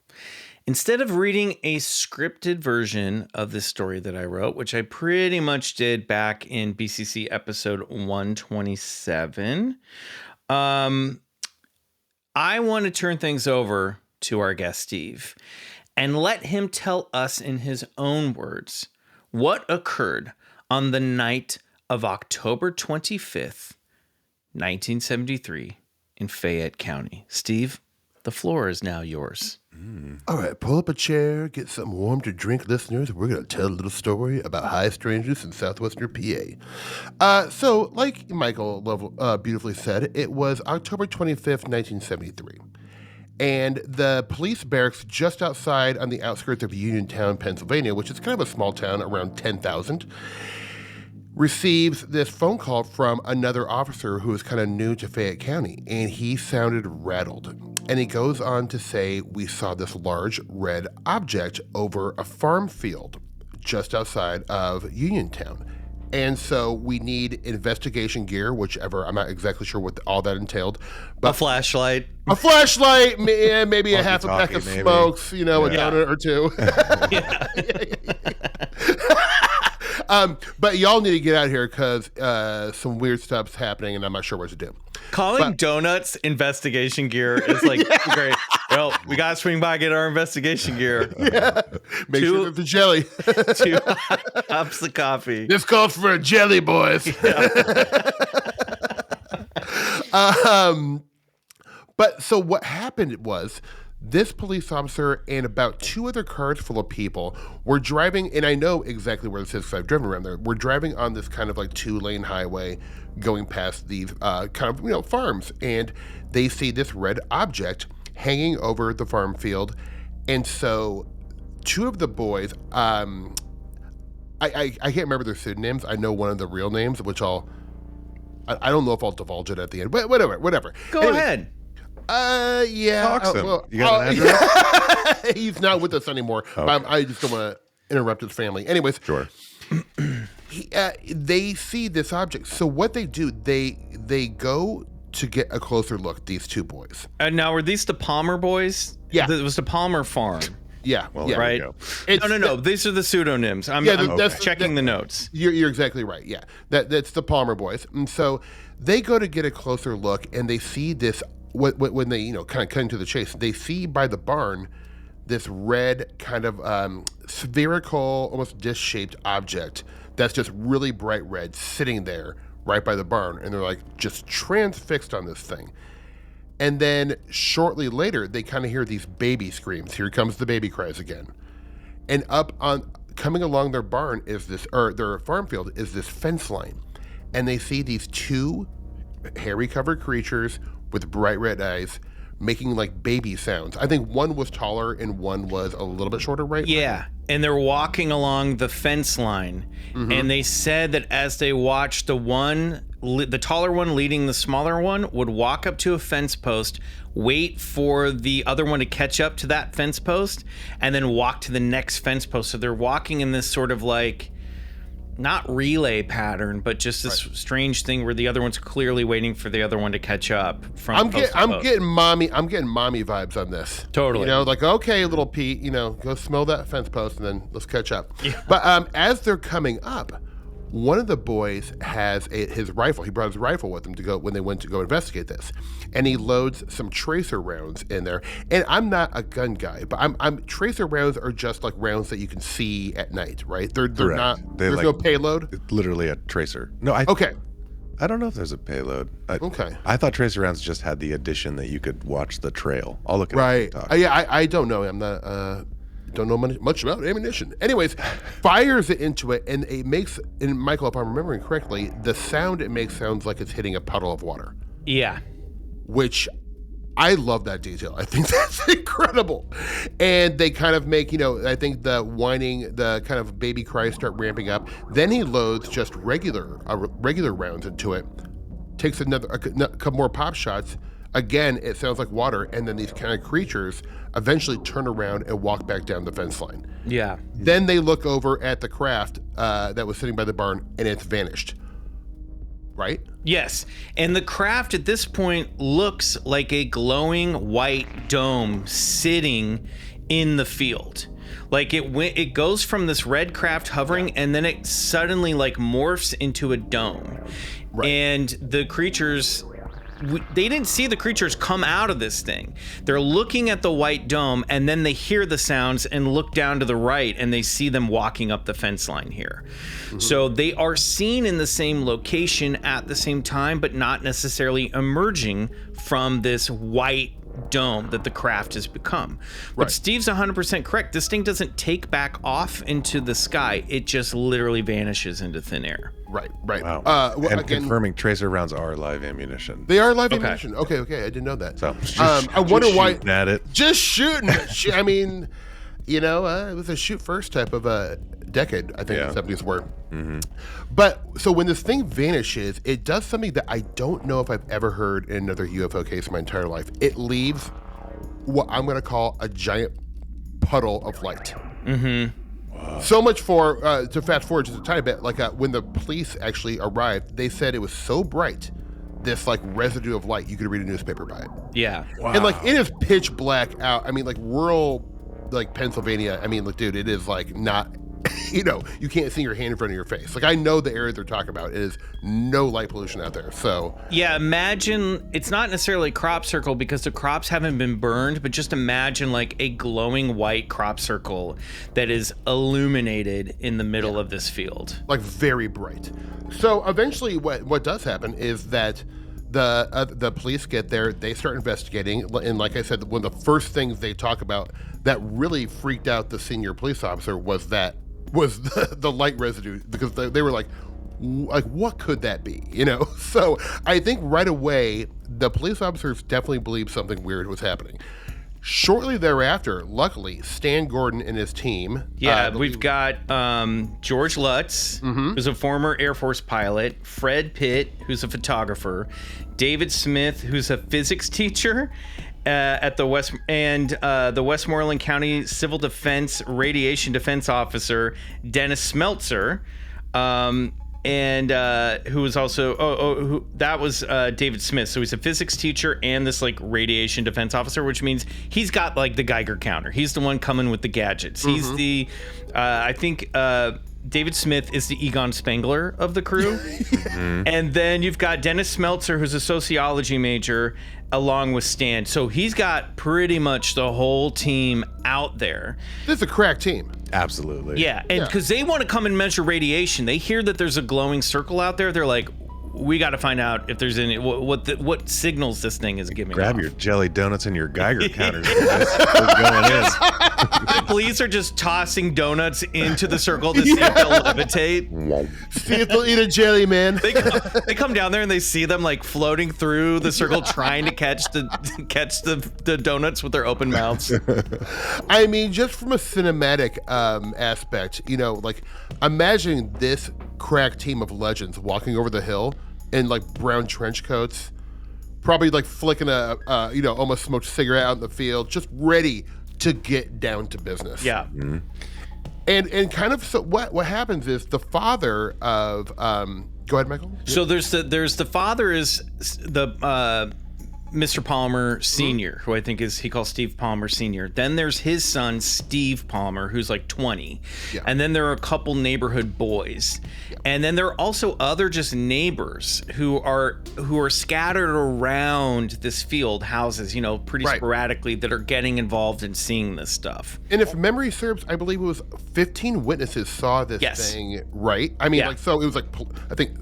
Instead of reading a scripted version of this story that I wrote, which I pretty much did back in BCC episode 127, I want to turn things over to our guest, Steve, and let him tell us in his own words what occurred on the night of October 25th, 1973 in Fayette County. Steve, the floor is now yours. All right, pull up a chair, get something warm to drink, listeners. We're going to tell a little story about high strangeness in southwestern PA. So, like Michael beautifully said, it was October 25th, 1973. And the police barracks just outside on the outskirts of Uniontown, Pennsylvania, which is kind of a small town, around 10,000, receives this phone call from another officer who is kind of new to Fayette County, and he sounded rattled. And he goes on to say, we saw this large red object over a farm field just outside of Uniontown. And so we need investigation gear, whichever, I'm not exactly sure what all that entailed. But a flashlight, maybe a half a pack of smokes, a donut or two. But y'all need to get out here because some weird stuff's happening, and I'm not sure what to do. Calling donuts investigation gear is like great. Well, we got to swing by, get our investigation gear. Yeah. Make sure there's a jelly. 2 cups of coffee. This calls for a jelly, boys. Yeah. But so what happened was this police officer and about 2 other cars full of people were driving, and I know exactly where this is because I've driven around there. We're driving on this kind of like 2-lane highway going past these farms, and they see this red object hanging over the farm field. And so 2 of the boys, I can't remember their pseudonyms. I know one of the real names, which I don't know if I'll divulge it at the end, but whatever. Go ahead. Yeah. Talk to him. You got an address? He's not with us anymore. Okay. But I just don't want to interrupt his family. Anyways. Sure. They see this object. So what they do, they go to get a closer look, these 2 boys. Now, were these the Palmer boys? Yeah. It was the Palmer farm. Yeah. Well, yeah. Right? No. These are the pseudonyms. I'm checking the notes. You're exactly right. Yeah. That's the Palmer boys. And so they go to get a closer look, and they see this, when they, kind of cut into the chase, they see by the barn this red kind of spherical, almost disc-shaped object that's just really bright red sitting there right by the barn. And they're like just transfixed on this thing. And then shortly later, they kind of hear these baby screams. Here comes the baby cries again. And coming along their barn is their farm field is this fence line. And they see these 2 hairy-covered creatures with bright red eyes making like baby sounds. I think one was taller and one was a little bit shorter, right? Yeah. And they're walking along the fence line. Mm-hmm. And they said that as they watched the taller one leading the smaller one would walk up to a fence post, wait for the other one to catch up to that fence post, and then walk to the next fence post. So they're walking in this sort of like, not relay pattern, but just this strange thing where the other one's clearly waiting for the other one to catch up. I'm getting mommy vibes on this. Totally. Like, okay, little Pete, go smell that fence post and then let's catch up. Yeah. But as they're coming up, one of the boys has his rifle. He brought his rifle with him to go when they went to go investigate this, and he loads some tracer rounds in there. And I'm not a gun guy, but tracer rounds are just like rounds that you can see at night, right? They're not. There's no payload. It's literally a tracer. No, okay. I don't know if there's a payload. Okay. I thought tracer rounds just had the addition that you could watch the trail. I'll look at it. Right. Yeah, I don't know. I'm not. Don't know much about ammunition. Anyways, fires it into it, and it makes, and Michael, if I'm remembering correctly, the sound it makes sounds like it's hitting a puddle of water. Yeah. Which, I love that detail. I think that's incredible. And they kind of make, I think the whining, the kind of baby cries start ramping up. Then he loads just regular rounds into it, takes a couple more pop shots. Again, it sounds like water, and then these kind of creatures eventually turn around and walk back down the fence line. Yeah. Then they look over at the craft that was sitting by the barn, and it's vanished. right? Yes. And the craft at this point looks like a glowing white dome sitting in the field. Like it goes from this red craft hovering, and then it suddenly like morphs into a dome. Right. And the creatures, they didn't see the creatures come out of this thing. They're looking at the white dome, and then they hear the sounds and look down to the right, and they see them walking up the fence line here. Mm-hmm. So they are seen in the same location at the same time, but not necessarily emerging from this white dome that the craft has become. But right. Steve's 100% correct. This thing doesn't take back off into the sky. It just literally vanishes into thin air. Right. Wow. And again, confirming tracer rounds are live ammunition. They are live ammunition. Okay. I didn't know that. So I wonder why. At it. Just shooting. I mean, it was a shoot first type of a decade, I think the 70s were. Mm-hmm. But so when this thing vanishes, it does something that I don't know if I've ever heard in another UFO case in my entire life. It leaves what I'm going to call a giant puddle of light. Mm-hmm. Wow. So much for, to fast forward just a tiny bit, like when the police actually arrived, they said it was so bright, this like residue of light, you could read a newspaper by it. Yeah. Wow. And like it is pitch black out. I mean, like rural, like Pennsylvania. I mean, look, dude, it is like not, you can't see your hand in front of your face. Like I know the area they're talking about. It is no light pollution out there. So yeah, imagine it's not necessarily a crop circle because the crops haven't been burned, but just imagine like a glowing white crop circle that is illuminated in the middle of this field. Like very bright. So eventually what does happen is that the police get there, they start investigating, and like I said, one of the first things they talk about that really freaked out the senior police officer was the light residue, because they were like what could that be? So I think right away the police officers definitely believed something weird was happening. Shortly thereafter, luckily, Stan Gordon and his team. Yeah, we've got George Lutz, who's a former Air Force pilot, Fred Pitt, who's a photographer, David Smith, who's a physics teacher at the Westmoreland County Civil Defense Radiation Defense Officer, Dennis Smeltzer, and who was also that was David Smith. So he's a physics teacher and this like radiation defense officer, which means he's got like the Geiger counter. He's the one coming with the gadgets. Mm-hmm. He's the I think David Smith is the Egon Spengler of the crew. Mm-hmm. And then you've got Dennis Smeltzer, who's a sociology major, along with Stan. So he's got pretty much the whole team out there. This is a crack team. Absolutely. Yeah, and because they want to come and measure radiation. They hear that there's a glowing circle out there. They're like, we got to find out if there's any what signals this thing is giving. Grab off. your jelly donuts and your Geiger counters. We're going in. The police are just tossing donuts into the circle to see if they'll levitate. See if they'll eat a jelly, man. They come down there and they see them like floating through the circle, trying to catch the donuts with their open mouths. I mean, just from a cinematic aspect, like imagine this crack team of legends walking over the hill in like brown trench coats, probably like flicking a almost smoked cigarette out in the field, just ready to get down to business. Yeah. Mm-hmm. And kind of so what happens is the father of go ahead, Michael. So there's the father is the Mr. Palmer Sr., who I think he calls Steve Palmer Sr. Then there's his son, Steve Palmer, who's like 20. Yeah. And then there are a couple neighborhood boys. Yeah. And then there are also other just neighbors who are scattered around this field, houses, pretty sporadically, that are getting involved in seeing this stuff. And if memory serves, I believe it was 15 witnesses saw this thing, right? I mean, so it was like, I think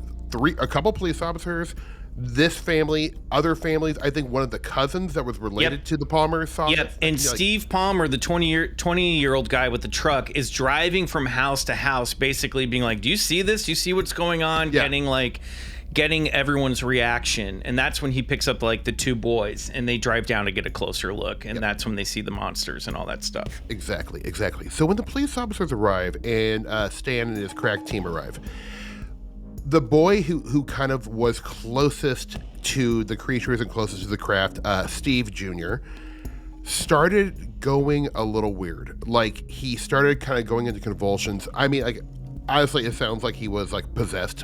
a couple police officers, this family, other families. I think one of the cousins that was related to the Palmers saw it. And Steve Palmer, the 20-year-old guy with the truck, is driving from house to house, basically being like, do you see this? Do you see what's going on? Yeah. Getting everyone's reaction. And that's when he picks up like the two boys and they drive down to get a closer look. And that's when they see the monsters and all that stuff. Exactly. So when the police officers arrive and Stan and his crack team arrive, the boy who kind of was closest to the creatures and closest to the craft, Steve Jr., started going a little weird. Like, he started kind of going into convulsions. I mean, like, honestly, it sounds like he was like possessed.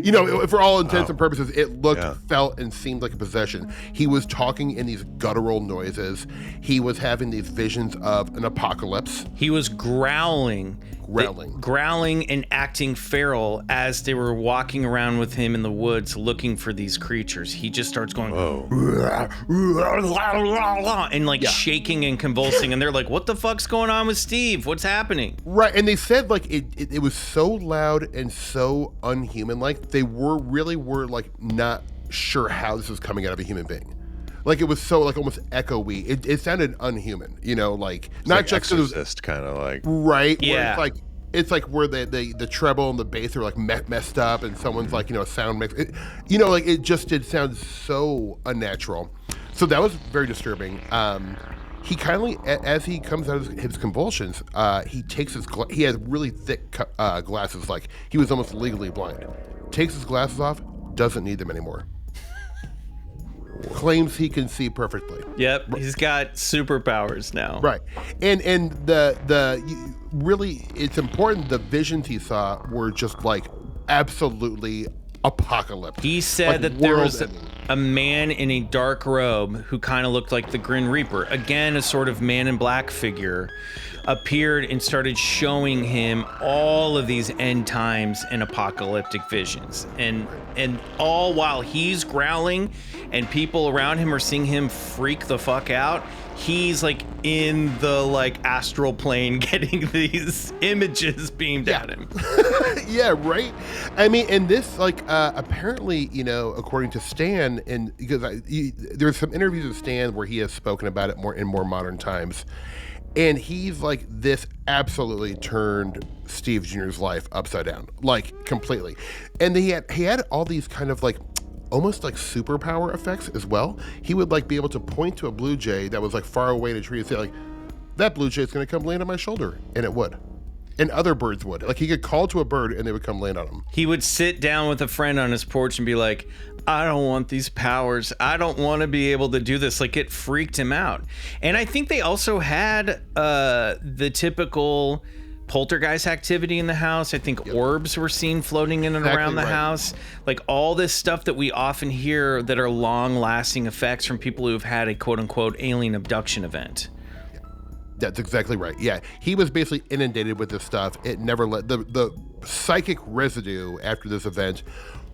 You know, for all intents and purposes, it looked, felt, and seemed like a possession. He was talking in these guttural noises. He was having these visions of an apocalypse. He was growling and acting feral as they were walking around with him in the woods looking for these creatures. He just starts going, and like shaking and convulsing. And they're like, what the fuck's going on with Steve? What's happening? Right. And they said like it was so loud and so unhuman. Like they were like not sure how this was coming out of a human being. Like it was so like almost echoey. It sounded unhuman, you know, like It's not like just Exorcist kind of like. right. Yeah. Where it's like where the treble and the bass are like messed up, and someone's like, you know, a sound mix. You know, like it just did sound so unnatural. So that was very disturbing. He kindly, as he comes out of his convulsions, he takes he had really thick glasses, like he was almost legally blind. Takes his glasses off, doesn't need them anymore. Claims he can see perfectly. Yep, he's got superpowers now. Right, and really, it's important. The visions he saw were just like absolutely apocalyptic. He said like that there was world-ending. a man in a dark robe who kind of looked like the Grim Reaper. Again, a sort of man in black figure appeared and started showing him all of these end times and apocalyptic visions. And all while he's growling and people around him are seeing him freak the fuck out, he's like in the like astral plane getting these images beamed at him. Yeah, right. I mean, and this like apparently, you know, according to Stan, and because there's some interviews with Stan where he has spoken about it more in more modern times, and he's like, this absolutely turned Steve Jr.'s life upside down, like completely. And he had all these kind of like almost like superpower effects as well. He would like be able to point to a blue jay that was like far away in a tree and say like, that blue jay is going to come land on my shoulder, and it would. And other birds would. Like he could call to a bird and they would come land on him. He would sit down with a friend on his porch and be like, I don't want these powers. I don't want to be able to do this. Like it freaked him out. And I think they also had the typical poltergeist activity in the house. I think orbs were seen floating in and around the house. Like all this stuff that we often hear that are long lasting effects from people who've had a quote unquote alien abduction event. That's exactly right. Yeah, he was basically inundated with this stuff. It never let the psychic residue after this event.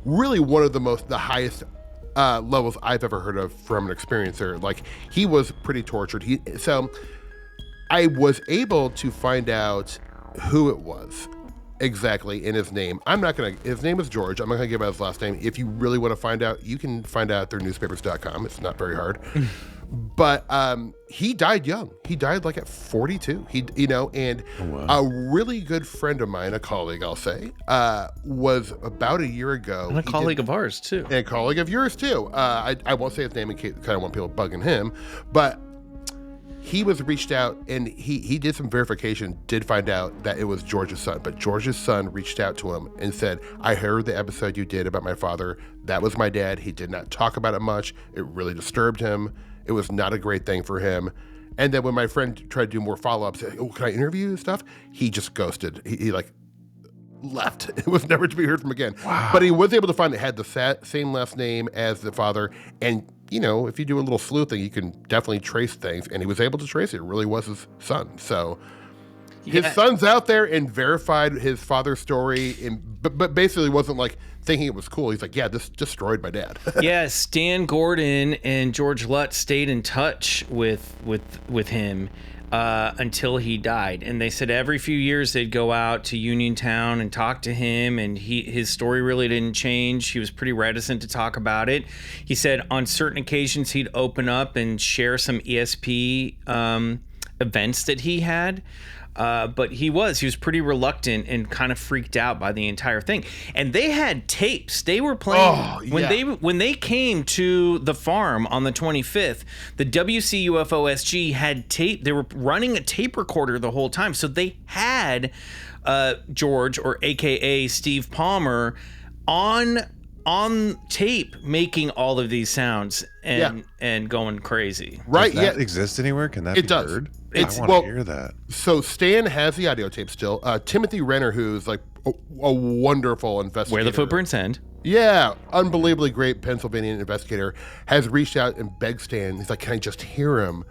Really, one of the highest levels I've ever heard of from an experiencer. Like he was pretty tortured. So I was able to find out who it was exactly in his name. His name is George. I'm not gonna give out his last name. If you really want to find out, you can find out through newspapers.com. It's not very hard. But he died young. He died like at 42. A really good friend of mine, a colleague, I'll say, was about a year ago. And a colleague of ours too. And a colleague of yours too. I won't say his name in case I don't want people bugging him, but he was reached out and he did some verification, did find out that it was George's son. But George's son reached out to him and said, I heard the episode you did about my father. That was my dad. He did not talk about it much. It really disturbed him. It was not a great thing for him. And then when my friend tried to do more follow-ups, like, can I interview you and stuff? He just ghosted. He like left. It was never to be heard from again. Wow. But he was able to find it had the same last name as the father. And, you know, if you do a little sleuthing, you can definitely trace things. And he was able to trace it. It really was his son. So his son's out there and verified his father's story, but basically wasn't like thinking it was cool. He's like, yeah, this destroyed my dad. Yeah, Stan Gordon and George Lutz stayed in touch with him until he died. And they said every few years they'd go out to Uniontown and talk to him, and his story really didn't change. He was pretty reticent to talk about it. He said on certain occasions he'd open up and share some ESP events that he had. But he was pretty reluctant and kind of freaked out by the entire thing. And they had tapes. They were playing when they came to the farm on the 25th. The WCUFO-SG had tape. They were running a tape recorder the whole time. So they had George, or AKA Steve Palmer, on on tape making all of these sounds and going crazy. Does that exist anywhere? Can that be heard? I want to hear that. So Stan has the audio tape still. Timothy Renner, who's like a wonderful investigator. Where the footprints end. Yeah, unbelievably great Pennsylvania investigator, has reached out and begged Stan. He's like, can I just hear him?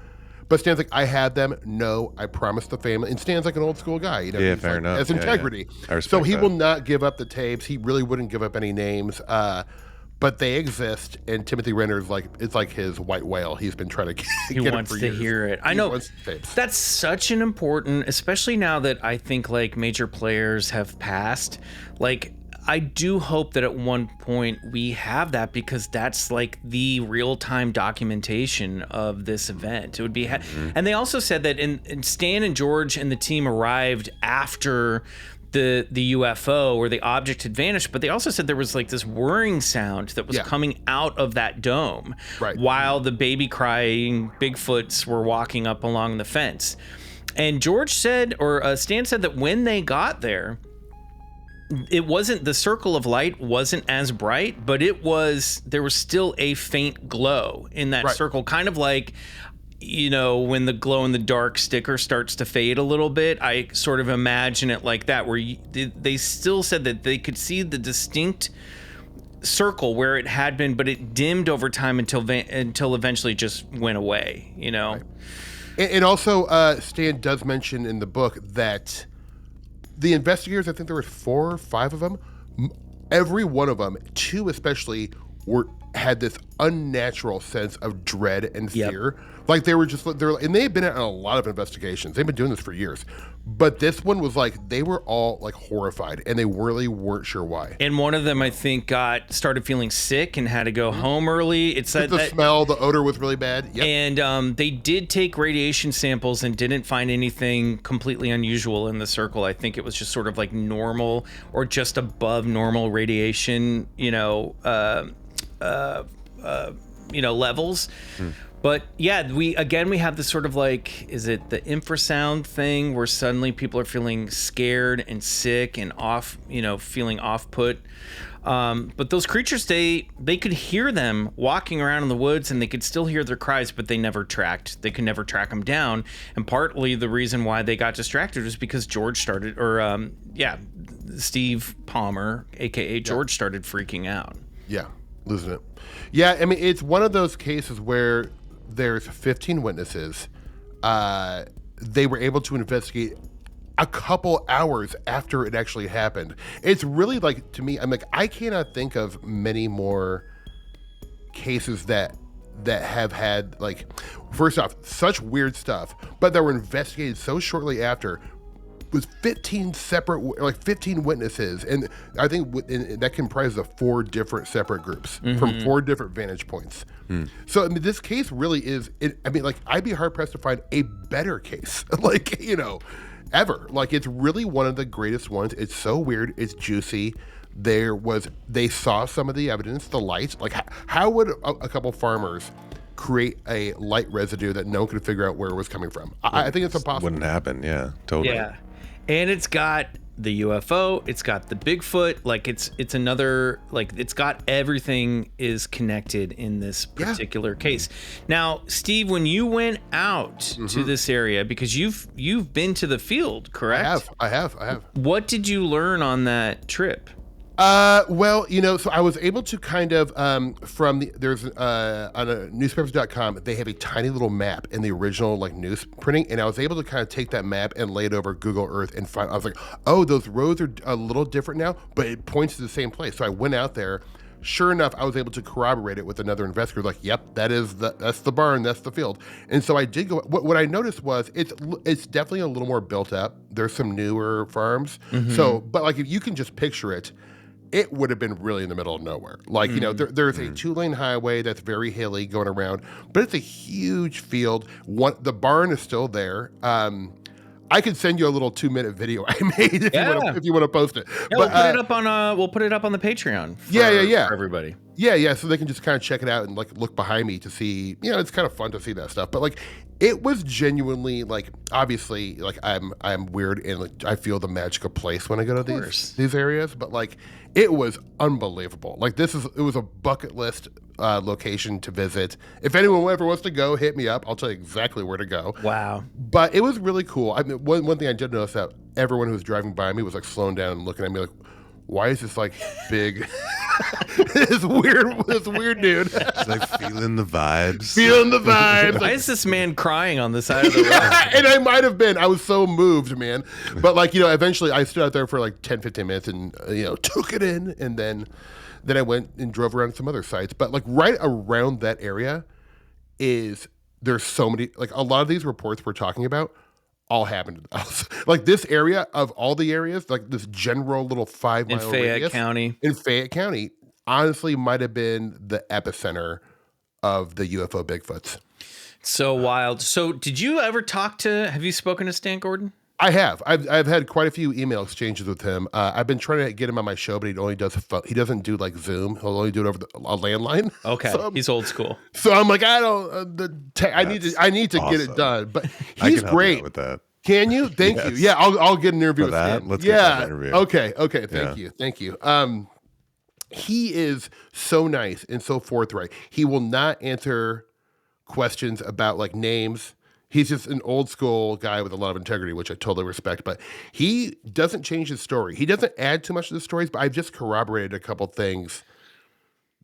But Stan's like, I had them. No, I promised the family. And Stan's like an old school guy. You know, yeah, fair enough. Has integrity. Yeah. So he will not give up the tapes. He really wouldn't give up any names. But they exist, and Timothy Renner's like, it's like his white whale. He's been trying to get He wants to hear it. I know. That's such an important, especially now that I think like major players have passed. Like, I do hope that at one point we have that, because that's like the real-time documentation of this event. It would be, and they also said that in Stan and George and the team arrived after the UFO or the object had vanished, but they also said there was like this whirring sound that was coming out of that dome while the baby crying Bigfoots were walking up along the fence. And George said, or Stan said, that when they got there, it wasn't, the circle of light wasn't as bright, but there was still a faint glow in that circle, kind of like, you know, when the glow in the dark sticker starts to fade a little bit. I sort of imagine it like that, where they still said that they could see the distinct circle where it had been, but it dimmed over time until eventually just went away, you know. Right. And also, Stan does mention in the book that the investigators, I think there were 4 or 5 of them, every one of them, 2 especially, had this unnatural sense of dread and fear. Like they were and they had been on a lot of investigations. They've been doing this for years. But this one was like, they were all like horrified, and they really weren't sure why. And one of them, I think, started feeling sick and had to go home early. It's that the smell, the odor was really bad. Yep. And they did take radiation samples and didn't find anything completely unusual in the circle. I think it was just sort of like normal or just above normal radiation, levels. But yeah, we have this sort of like, is it the infrasound thing where suddenly people are feeling scared and sick and off, feeling off put. But those creatures, they could hear them walking around in the woods, and they could still hear their cries, but they could never track them down. And partly the reason why they got distracted was because Steve Palmer, aka George, started freaking out. Yeah, losing it. Yeah, I mean, it's one of those cases where there's 15 witnesses. They were able to investigate a couple hours after it actually happened. It's really like, to me, I'm like, I cannot think of many more cases that have had, like, first off, such weird stuff, but that were investigated so shortly after, with 15 witnesses, and I think that comprises of 4 different separate groups from 4 different vantage points. So I mean, this case really is. I'd be hard pressed to find a better case, ever. Like, it's really one of the greatest ones. It's so weird. It's juicy. They saw some of the evidence, the lights. Like, how would a couple farmers create a light residue that no one could figure out where it was coming from? I think it's impossible. Wouldn't happen. Yeah, totally. Yeah. And it's got the UFO, it's got the Bigfoot, like it's another, like, it's got everything is connected in this particular case. Now, Steve, when you went out to this area, because you've been to the field, correct? I have. What did you learn on that trip? So I was able to kind of, there's on newspapers.com, they have a tiny little map in the original like news printing, and I was able to kind of take that map and lay it over Google Earth and I was like, oh, those roads are a little different now, but it points to the same place. So I went out there. Sure enough, I was able to corroborate it with another investigator. Like, yep, that's the barn, that's the field. And so I did go. What I noticed was it's definitely a little more built up. There's some newer farms. So, but like, if you can just picture it, it would have been really in the middle of nowhere. Like, there's a 2-lane highway that's very hilly going around, but it's a huge field. The barn is still there. I could send you a little 2-minute video I made if you want to post it. Yeah, but, we'll put it up on the Patreon. For everybody. Yeah. So they can just kind of check it out and like look behind me to see. You know, it's kind of fun to see that stuff. But like, it was genuinely like, obviously, like I'm weird and like, I feel the magical place when I go to these areas. But like, it was unbelievable. Like it was a bucket list location to visit. If anyone ever wants to go, hit me up. I'll tell you exactly where to go. Wow. But it was really cool. I mean, one thing I did notice that everyone who was driving by me was like slowing down and looking at me like, why is this like big, this weird dude? It's like feeling the vibes. Why is this man crying on the side of the road? And I might have been. I was so moved, man. But like, you know, eventually I stood out there for like 10, 15 minutes and, you know, took it in. And then I went and drove around some other sites. But like right around that area there's so many, like a lot of these reports we're talking about all happened to the house. Like this area of all the areas, like this general little 5 mile radius in Fayette County, honestly might have been the epicenter of the UFO Bigfoots. So wild. So did you ever have you spoken to Stan Gordon? I have. I've had quite a few email exchanges with him. I've been trying to get him on my show, but he doesn't do like Zoom. He'll only do it over a landline. Okay, so he's old school. So I'm like, I need to awesome. Get it done. But he's great with that. Can you? Thank you. Yeah, I'll get an interview with him. Let's get that interview. Okay. Thank you. He is so nice and so forthright. He will not answer questions about like names. He's just an old school guy with a lot of integrity, which I totally respect, but he doesn't change his story. He doesn't add too much to the stories, but I've just corroborated a couple things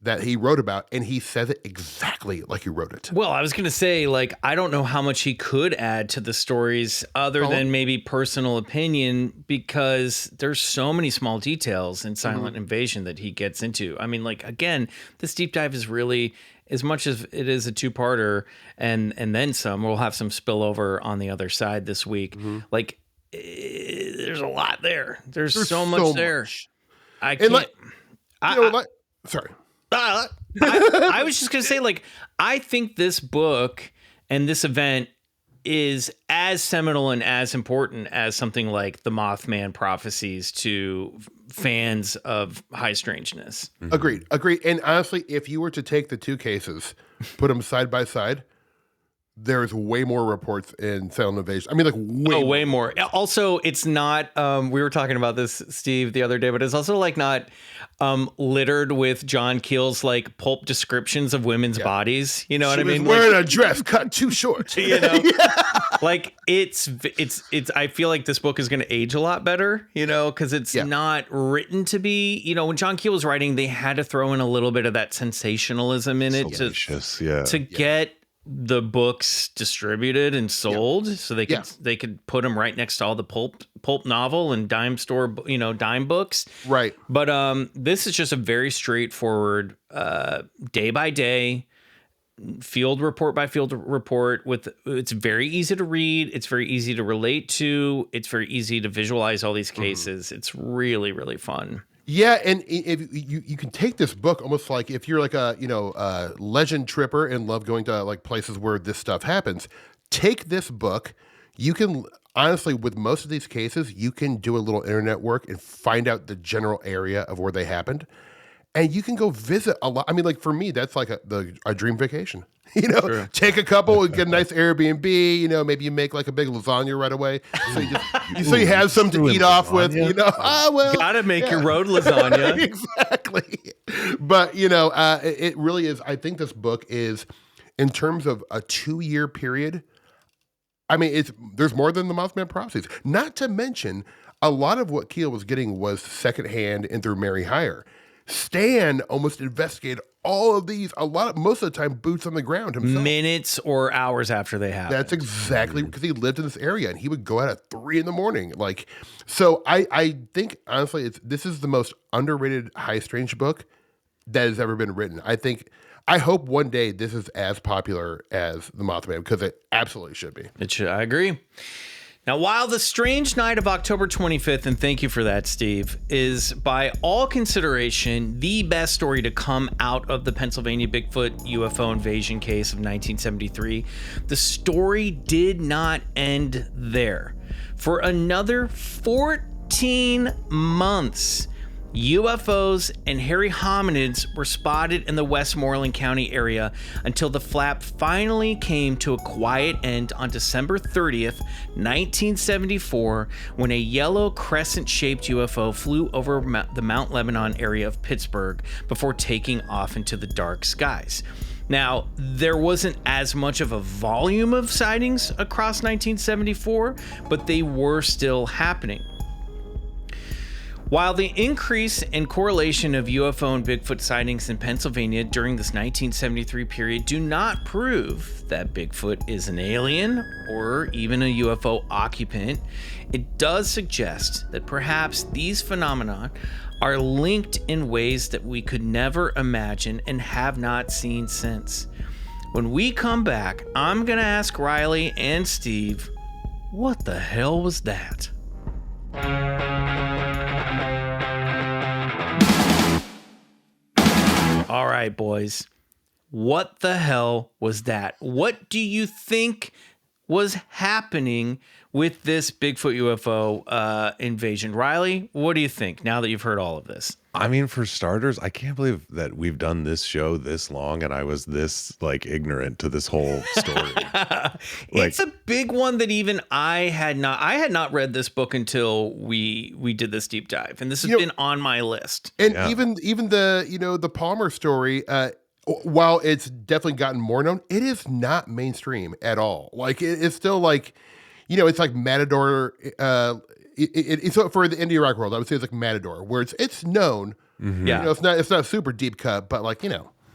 that he wrote about, and he says it exactly like he wrote it. Well, I was going to say, like, I don't know how much he could add to the stories other than maybe personal opinion, because there's so many small details in Silent Invasion that he gets into. I mean, like, again, this deep dive is really, as much as it is a two-parter and then some, we'll have some spillover on the other side this week. Like, there's a lot there. There's so much there. I can't. Sorry. I was just going to say, like, I think this book and this event is as seminal and as important as something like the Mothman prophecies to fans of high strangeness. Agreed. And honestly, if you were to take the two cases, put them side by side, there's way more reports in Silent Invasion. I mean, like way more. Also, it's not, we were talking about this, Steve, the other day, but it's also like not littered with John Keel's like pulp descriptions of women's bodies. You know what I mean? Wearing a dress cut too short. You know, like it's, I feel like this book is going to age a lot better, you know, because it's not written to be, you know, when John Keel was writing, they had to throw in a little bit of that sensationalism in it to get the books distributed and sold, so they could put them right next to all the pulp novel and dime store, you know, dime books. Right. But this is just a very straightforward day by day, field report by field report. It's very easy to read. It's very easy to relate to. It's very easy to visualize all these cases. It's really, really fun. Yeah, and if you can take this book almost like if you're like a legend tripper and love going to like places where this stuff happens, take this book. You can honestly, with most of these cases, you can do a little internet work and find out the general area of where they happened, and you can go visit a lot. I mean, like for me, that's like a dream vacation. You know, True. Take a couple and get a nice Airbnb. You know, maybe you make like a big lasagna right away, so you have something to eat off with. You know, gotta make your road lasagna. Exactly. But you know, it really is. I think this book is, in terms of a 2-year period. I mean, there's more than the Mothman prophecies. Not to mention, a lot of what Keel was getting was secondhand and through Mary Hire. Stan almost investigated all of these, most of the time, boots on the ground himself. Minutes or hours after they happened. That's exactly because he lived in this area and he would go out at 3 a.m. Like, so I think, honestly, this is the most underrated high strange book that has ever been written. I hope one day this is as popular as the Mothman, because it absolutely should be. It should. I agree. Now, while the strange night of October 25th, and thank you for that, Steve, is by all consideration the best story to come out of the Pennsylvania Bigfoot UFO invasion case of 1973, the story did not end there. For another 14 months, UFOs and hairy hominids were spotted in the Westmoreland County area until the flap finally came to a quiet end on December 30th, 1974, when a yellow crescent-shaped UFO flew over the Mount Lebanon area of Pittsburgh before taking off into the dark skies. Now, there wasn't as much of a volume of sightings across 1974, but they were still happening. While the increase in correlation of UFO and Bigfoot sightings in Pennsylvania during this 1973 period do not prove that Bigfoot is an alien or even a UFO occupant, it does suggest that perhaps these phenomena are linked in ways that we could never imagine and have not seen since. When we come back, I'm going to ask Riley and Steve, what the hell was that? All right, boys. What the hell was that? What do you think was happening with this Bigfoot UFO invasion? Riley, what do you think now that you've heard all of this? I mean, for starters, I can't believe that we've done this show this long and I was this ignorant to this whole story. It's a big one that even I had not read this book until we did this deep dive, and this has been on my list. And even the the Palmer story, while it's definitely gotten more known, it is not mainstream at all. It's still it's like Matador. It's for the indie rock world, I would say it's like Matador, where it's known. Mm-hmm. Yeah, it's not super deep cut, but there's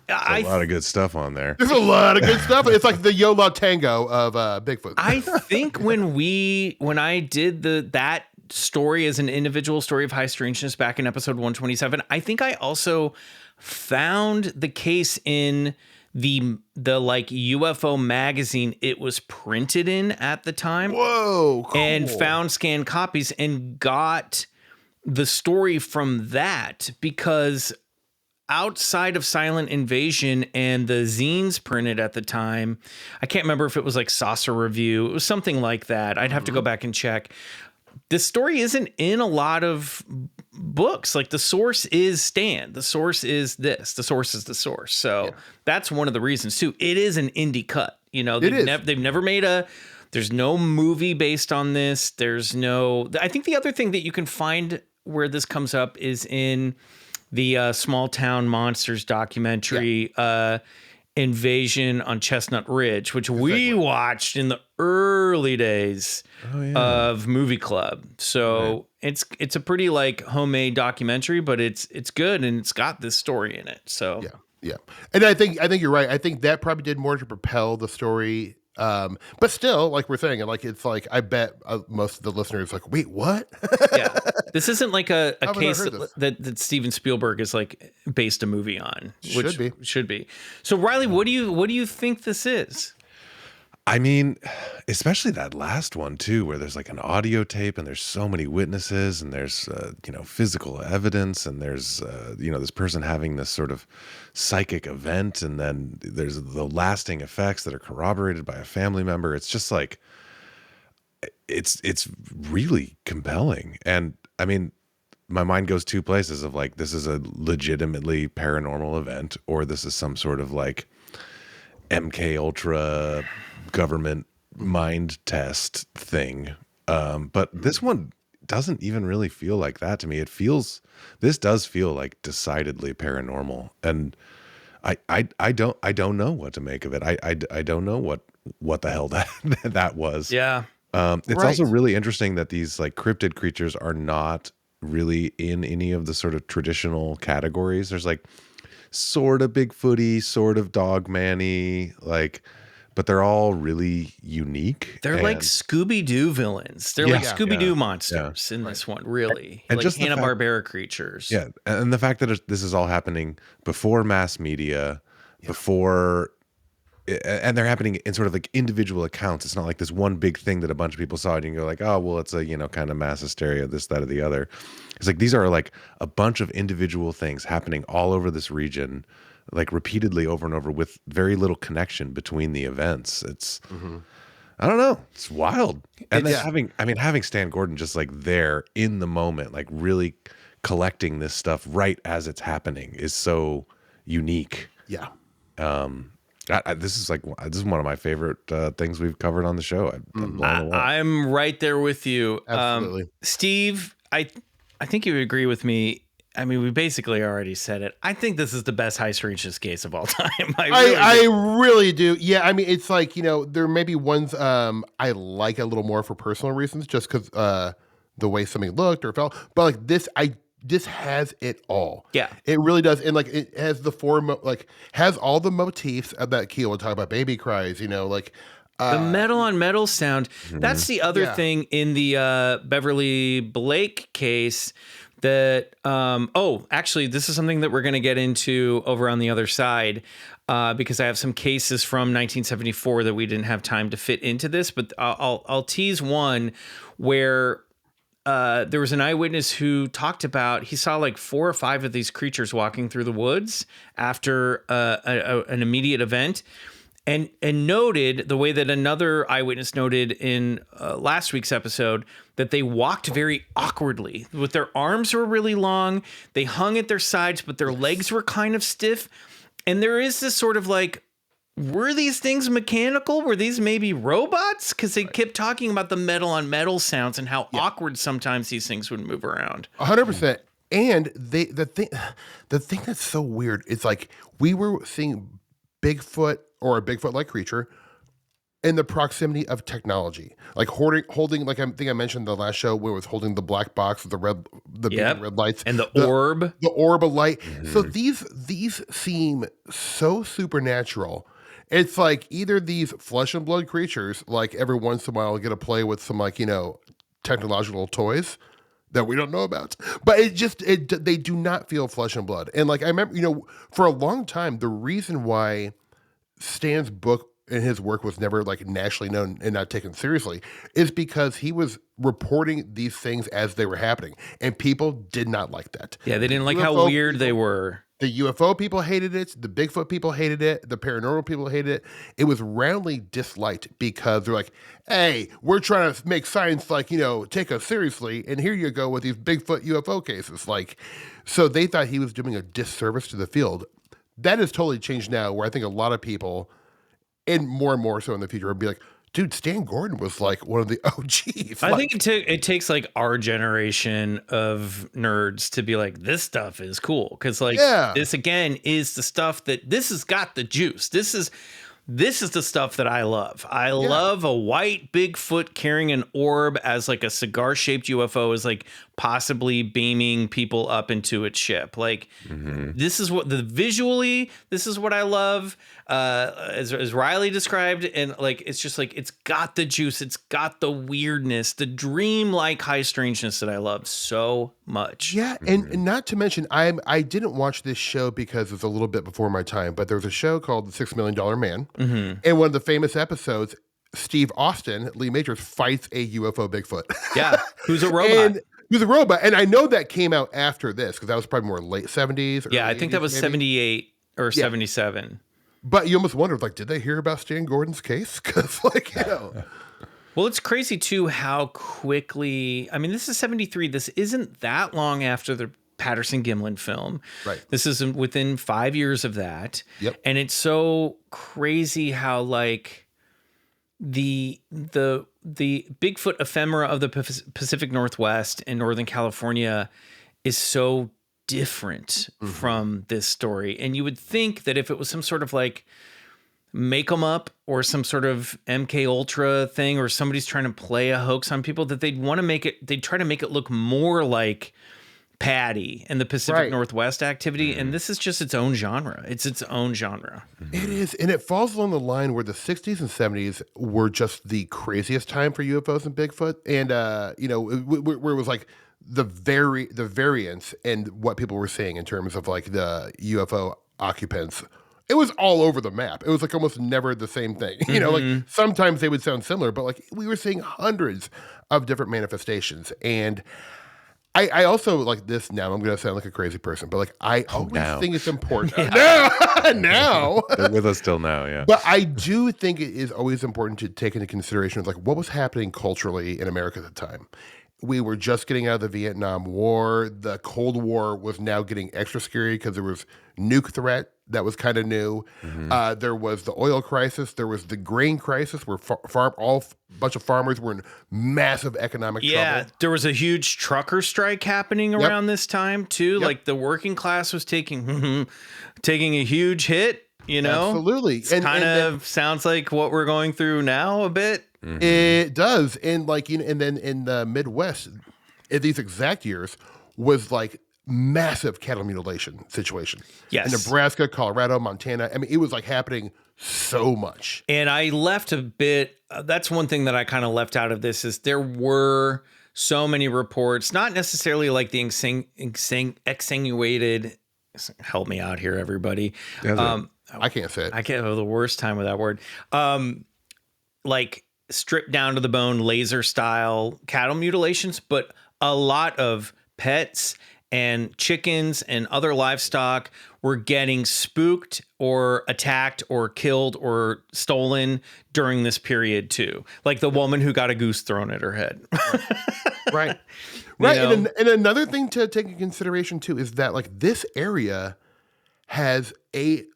a lot of good stuff on there. There's a lot of good stuff. It's like the Yola Tango of Bigfoot. I think when I did that story as an individual story of high strangeness back in episode 127, I think I also found the case in the UFO magazine it was printed in at the time. Whoa, cool. And found scanned copies and got the story from that, because outside of Silent Invasion and the zines printed at the time, I can't remember if it was like Saucer Review, it was something like that. I'd have to go back and check. This story isn't in a lot of books. Like, the source is Stan. The source is this. The source is the source. So that's one of the reasons too. It is an indie cut. They've never made there's no movie based on this. I think the other thing that you can find where this comes up is in the Small Town Monsters documentary, Invasion on Chestnut Ridge, which we watched in the early days of Movie Club. So it's a pretty homemade documentary, but it's good, and it's got this story in it. So yeah. And I think you're right. I think that probably did more to propel the story. But still, like we're saying, I bet most of the listeners wait, what? Yeah, this isn't like a case that Steven Spielberg is based a movie on, which should be. So Riley, what do you think this is? I mean, especially that last one too, where there's an audio tape and there's so many witnesses and there's physical evidence and there's this person having this sort of psychic event, and then there's the lasting effects that are corroborated by a family member. It's just it's really compelling. And I mean, my mind goes two places of this is a legitimately paranormal event, or this is some sort of MK Ultra government mind test thing. But this one doesn't even really feel like that to me. This does feel decidedly paranormal, and I don't know what to make of it. I don't know what the hell that was. Yeah. It's also really interesting that these cryptid creatures are not really in any of the sort of traditional categories. There's sort of Bigfooty, sort of Dogman-y, but they're all really unique. They're like Scooby-Doo villains. They're like Scooby-Doo monsters in this one, really. And just Hanna-Barbera creatures. Yeah, and the fact that this is all happening before mass media, and they're happening in sort of individual accounts. It's not like this one big thing that a bunch of people saw and you can go oh, well, it's a, kind of mass hysteria, this, that, or the other. It's these are a bunch of individual things happening all over this region, repeatedly over and over, with very little connection between the events. It's, I don't know, it's wild. And then having Stan Gordon just there in the moment, really collecting this stuff right as it's happening is so unique. Yeah. This is one of my favorite things we've covered on the show. I'm blown away. I'm right there with you. Absolutely. Steve, I think you would agree with me. I mean, we basically already said it. I think this is the best high strangeness case of all time. I really do. Yeah, I mean, it's like, there may be ones I like a little more for personal reasons, just because the way something looked or felt. But like this has it all. Yeah, it really does. And like it has has all the motifs of that Keel would talk about, baby cries. The metal on metal sound. That's the other thing in the Beverly Blake case. That actually, this is something that we're going to get into over on the other side, because I have some cases from 1974 that we didn't have time to fit into this. But I'll tease one where there was an eyewitness who talked about he saw like 4 or 5 of these creatures walking through the woods after an immediate event. And noted the way that another eyewitness noted in last week's episode that they walked very awkwardly. With their arms were really long, they hung at their sides, but their legs were kind of stiff. And there is this sort of like, were these things mechanical? Were these maybe robots? Because they kept talking about the metal on metal sounds and how awkward sometimes these things would move around. 100%. And the thing that's so weird is like we were seeing Bigfoot or a Bigfoot-like creature in the proximity of technology, like holding, like I think I mentioned the last show where it was holding the black box with the big red lights and the orb of light. So these seem so supernatural. It's like either these flesh and blood creatures, like every once in a while, get to play with some technological toys that we don't know about, but they do not feel flesh and blood. And like I remember, for a long time, the reason why Stan's book and his work was never like nationally known and not taken seriously is because he was reporting these things as they were happening, and people did not like that. Yeah, they didn't like how weird they were. The UFO people hated it. The Bigfoot people hated it. The paranormal people hated it. It was roundly disliked because they're like, hey, we're trying to make science take us seriously, and here you go with these Bigfoot UFO cases. So they thought he was doing a disservice to the field. That has totally changed now, where I think a lot of people, and more so in the future, will be like, dude, Stan Gordon was like one of the OGs. I think it takes like our generation of nerds to be like, this stuff is cool. Because this again is the stuff that this has got the juice. This is the stuff that I love. I love a white Bigfoot carrying an orb as like a cigar shaped UFO is like possibly beaming people up into its ship. Like this is what visually, this is what I love. As Riley described, and like it's just like it's got the juice, it's got the weirdness, the dream-like high strangeness that I love so much. Yeah, and not to mention, I didn't watch this show because it's a little bit before my time, but there was a show called The $6 Million Man, and one of the famous episodes, Steve Austin, Lee Majors, fights a UFO Bigfoot. Yeah, who's a robot. Who's a robot, and I know that came out after this because that was probably more late 70s. Yeah, I think that was maybe 78 or 77. But you almost wondered, like, did they hear about Stan Gordon's case? Because, Well, it's crazy, too, how quickly... I mean, this is 73. This isn't that long after the Patterson-Gimlin film. Right. This is within 5 years of that. Yep. And it's so crazy how, like, the Bigfoot ephemera of the Pacific Northwest and Northern California is so different from this story. And you would think that if it was some sort of like make 'em up or some sort of MK Ultra thing, or somebody's trying to play a hoax on people, that they'd try to make it look more like Patty and the Pacific Northwest activity. And this is just its own genre. It's its own genre. It is. And it falls along the line where the 60s and 70s were just the craziest time for UFOs and Bigfoot. And, where it was like, the variance and what people were saying in terms of like the UFO occupants, it was all over the map. It was like almost never the same thing. Like sometimes they would sound similar, but like we were seeing hundreds of different manifestations. And I also like this now. I'm going to sound like a crazy person, but like I always think it's important. Now. They're with us till now, yeah. But I do think it is always important to take into consideration of like what was happening culturally in America at the time. we were just getting out of the Vietnam War. The Cold War was now getting extra scary because there was nuke threat that was kind of new. There was the oil crisis. There was the grain crisis where bunch of farmers were in massive economic trouble. There was a huge trucker strike happening around this time too. Like the working class was taking a huge hit. You know, absolutely. It kind of sounds like what we're going through now a bit. It does, and like and then in the Midwest, in these exact years, was like massive cattle mutilation situation. Yes, in Nebraska, Colorado, Montana. I mean, it was like happening so much. And I left a bit. That's one thing that I kind of left out of this is there were so many reports, not necessarily like the extenuated. Help me out here, everybody. I can't say it. I can't have the worst time with that word. Like stripped down to the bone, laser style cattle mutilations, but a lot of pets and chickens and other livestock were getting spooked or attacked or killed or stolen during this period too. Like the woman who got a goose thrown at her head. Right. And another thing to take into consideration too is that like this area has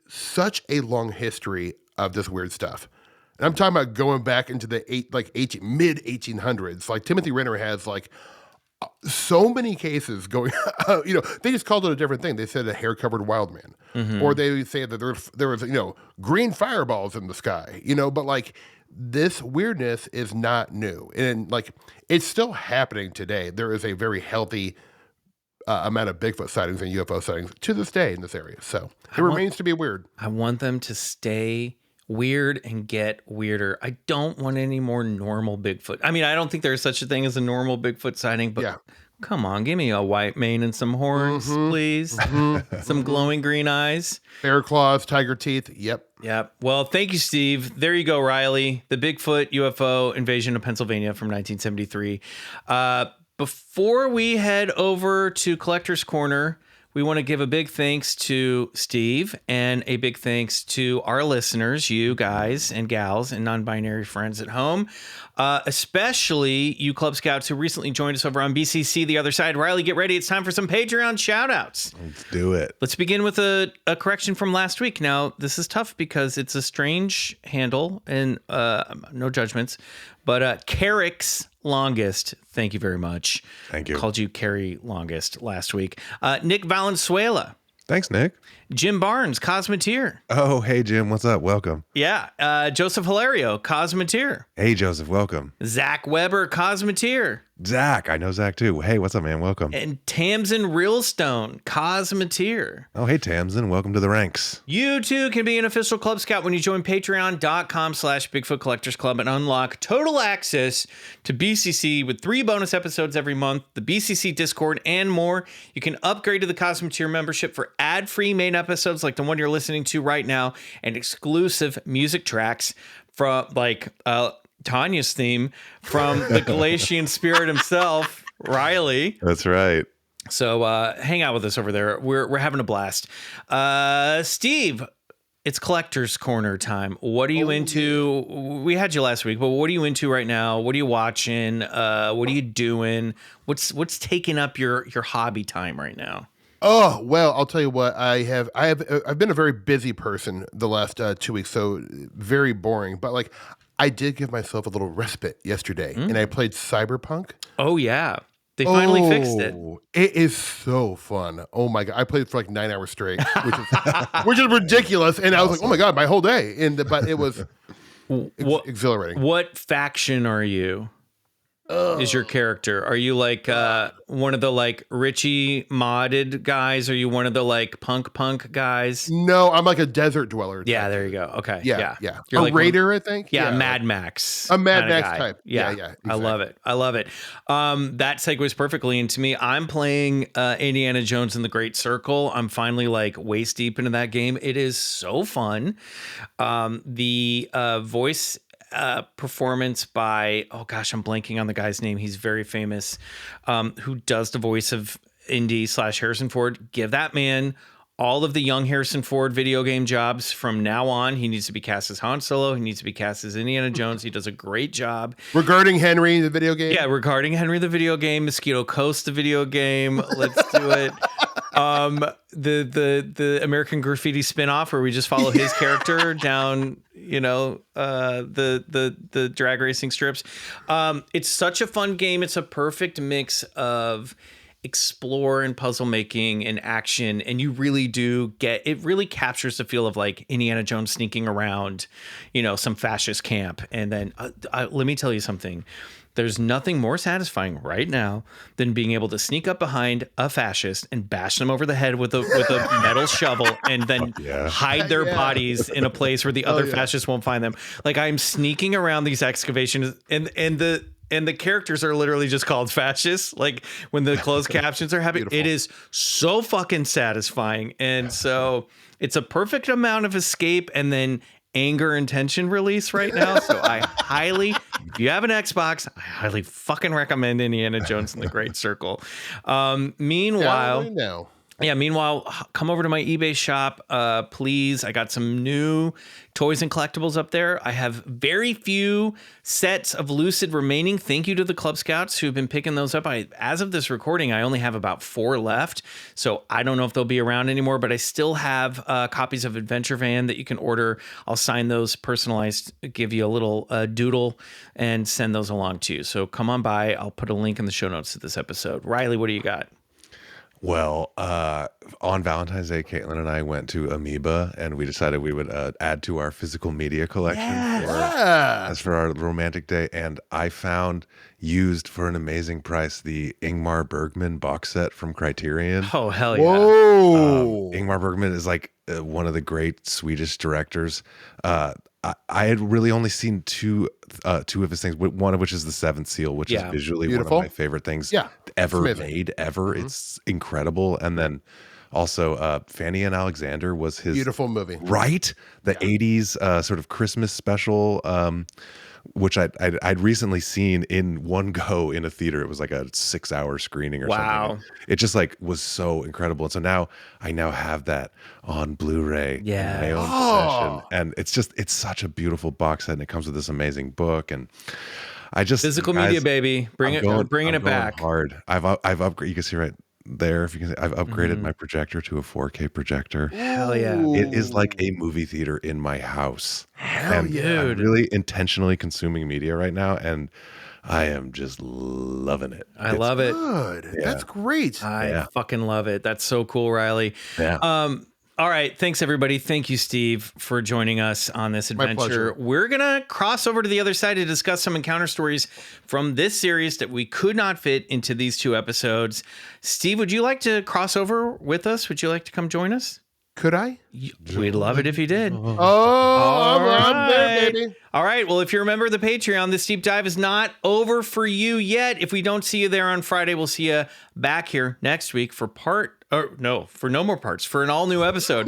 such a long history of this weird stuff. And I'm talking about going back into the mid 1800s. Like Timothy Renner has like so many cases going. They just called it a different thing. They said a hair-covered wild man, or they say that there was green fireballs in the sky. But like this weirdness is not new, and like it's still happening today. There is a very healthy amount of Bigfoot sightings and UFO sightings to this day in this area. So it remains to be weird. I want them to stay weird and get weirder. I don't want any more normal Bigfoot. I mean, I don't think there's such a thing as a normal Bigfoot sighting, but come on, give me a white mane and some horns, please. Some glowing green eyes. Bear claws, tiger teeth. Yep. Well, thank you, Steve. There you go, Riley. The Bigfoot UFO invasion of Pennsylvania from 1973. Before we head over to Collector's Corner, we want to give a big thanks to Steve and a big thanks to our listeners, you guys and gals and non-binary friends at home, especially you Club Scouts who recently joined us over on BCC The Other Side. Riley, get ready. It's time for some Patreon shout-outs. Let's do it. Let's begin with a correction from last week. Now, this is tough because it's a strange handle and no judgments, but Carrick's Longest, thank you very much. Thank you. Called you Carrie Longest last week. Nick Valenzuela. Thanks, Nick. Jim Barnes, Cosmeteer. Oh, hey, Jim. What's up? Welcome. Yeah. Joseph Hilario, Cosmeteer. Hey, Joseph. Welcome. Zach Weber, Cosmeteer. Zach. I know Zach, too. Hey, what's up, man? Welcome. And Tamsin Realstone, Cosmeteer. Oh, hey, Tamsin. Welcome to the ranks. You, too, can be an official Club Scout when you join patreon.com/BigfootCollectorsClub and unlock total access to BCC with 3 bonus episodes every month, the BCC Discord, and more. You can upgrade to the Cosmeteer membership for ad-free main episodes like the one you're listening to right now and exclusive music tracks from like Tanya's theme from the Galatian spirit himself, Riley. That's right. So hang out with us over there. We're having a blast. Steve, it's Collector's Corner time. What are you into? We had you last week, but what are you into right now? What are you watching? What are you doing? What's taking up your hobby time right now? Oh, well, I'll tell you what, I've been a very busy person the last 2 weeks, so very boring, but like I did give myself a little respite yesterday and I played Cyberpunk. Oh yeah. They finally fixed it. It is so fun. Oh my God. I played for like 9 hours straight, which is ridiculous. And I was like, oh my God, my whole day. But it was exhilarating. What faction are you? Is your character? Are you like one of the like Richie modded guys? Are you one of the like punk guys? No, I'm like a desert dweller. Yeah, there you go. Okay. Yeah. You're a like raider, I think. Yeah, Mad Max. A Mad Max guy. type. Yeah. Exactly. I love it. That segues perfectly into me. I'm playing Indiana Jones and the Great Circle. I'm finally like waist deep into that game. It is so fun. The voice performance by, oh gosh, I'm blanking on the guy's name. He's very famous, who does the voice of Indy / Harrison Ford. Give that man all of the young Harrison Ford video game jobs from now on. He needs to be cast as Han Solo. He needs to be cast as Indiana Jones. He does a great job. Regarding Henry, the video game? Yeah, regarding Henry, the video game. Mosquito Coast, the video game. Let's do it. The American Graffiti spinoff where we just follow his character down, the drag racing strips. It's such a fun game. It's a perfect mix of explore and puzzle making and action, and you really do it really captures the feel of like Indiana Jones sneaking around, some fascist camp. And then let me tell you something. There's nothing more satisfying right now than being able to sneak up behind a fascist and bash them over the head with a metal shovel and then hide their bodies in a place where the other fascists won't find them. Like, I'm sneaking around these excavations and the characters are literally just called fascists. Like, when the closed captions are happening, it is so fucking satisfying. And so it's a perfect amount of escape and then anger and tension release right now. So if you have an Xbox, I highly fucking recommend Indiana Jones and the Great Circle. Meanwhile, come over to my eBay shop, please. I got some new toys and collectibles up there. I have very few sets of Lucid remaining. Thank you to the Club Scouts who've been picking those up. As of this recording, I only have about 4 left, so I don't know if they'll be around anymore, but I still have copies of Adventure Van that you can order. I'll sign those personalized, give you a little doodle, and send those along to you. So come on by. I'll put a link in the show notes to this episode. Riley, what do you got? Well, on Valentine's Day, Caitlin and I went to Amoeba, and we decided we would add to our physical media collection as for our romantic day. And I found, used for an amazing price, the Ingmar Bergman box set from Criterion. Oh, hell yeah. Whoa. Ingmar Bergman is like one of the great Swedish directors. I had really only seen two of his things, one of which is The Seventh Seal, which is visually beautiful. One of my favorite things ever made, ever. Mm-hmm. It's incredible. And then also Fanny and Alexander was his... Beautiful movie. Right? The 80s sort of Christmas special, which I'd recently seen in one go in a theater. It was like a 6-hour screening or something. It just like was so incredible. And so now I have that on Blu-ray in my own possession. And it's such a beautiful box set, and it comes with this amazing book. And I just... Physical media, baby. Bringing it back. Hard. I've upgraded. You can see right there, if you can see, I've upgraded my projector to a 4K projector. Hell yeah. It is like a movie theater in my house. Hell yeah. I'm really intentionally consuming media right now, and I am just loving it. I love it. Good. Yeah. That's great. I fucking love it. That's so cool, Riley. Yeah. All right. Thanks, everybody. Thank you, Steve, for joining us on this adventure. My pleasure. We're going to cross over to the other side to discuss some encounter stories from this series that we could not fit into these 2 episodes. Steve, would you like to cross over with us? Would you like to come join us? Could I? We'd love it if you did. I'm there, baby. All right. Well, if you're a member of the Patreon, this deep dive is not over for you yet. If we don't see you there on Friday, we'll see you back here next week for no more parts, for an all new episode.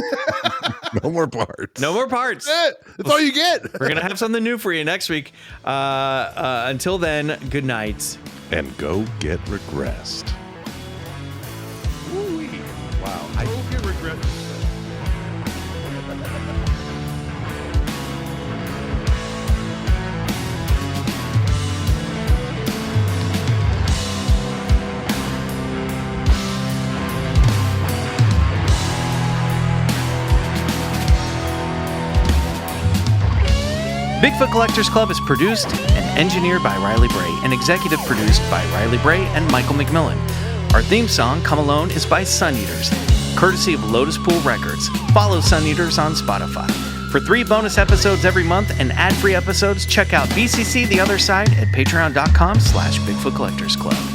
No more parts. No more parts. That's all you get. We're going to have something new for you next week. Until then, good night. And go get regressed. Ooh-wee. Wow. I will get regressed. Bigfoot Collectors Club is produced and engineered by Riley Bray and executive produced by Riley Bray and Michael McMillan. Our theme song, Come Alone, is by Suneaters, courtesy of Lotuspool Records. Follow Suneaters on Spotify. For 3 bonus episodes every month and ad-free episodes, check out BCC The Other Side at patreon.com/BigfootCollectorsClub.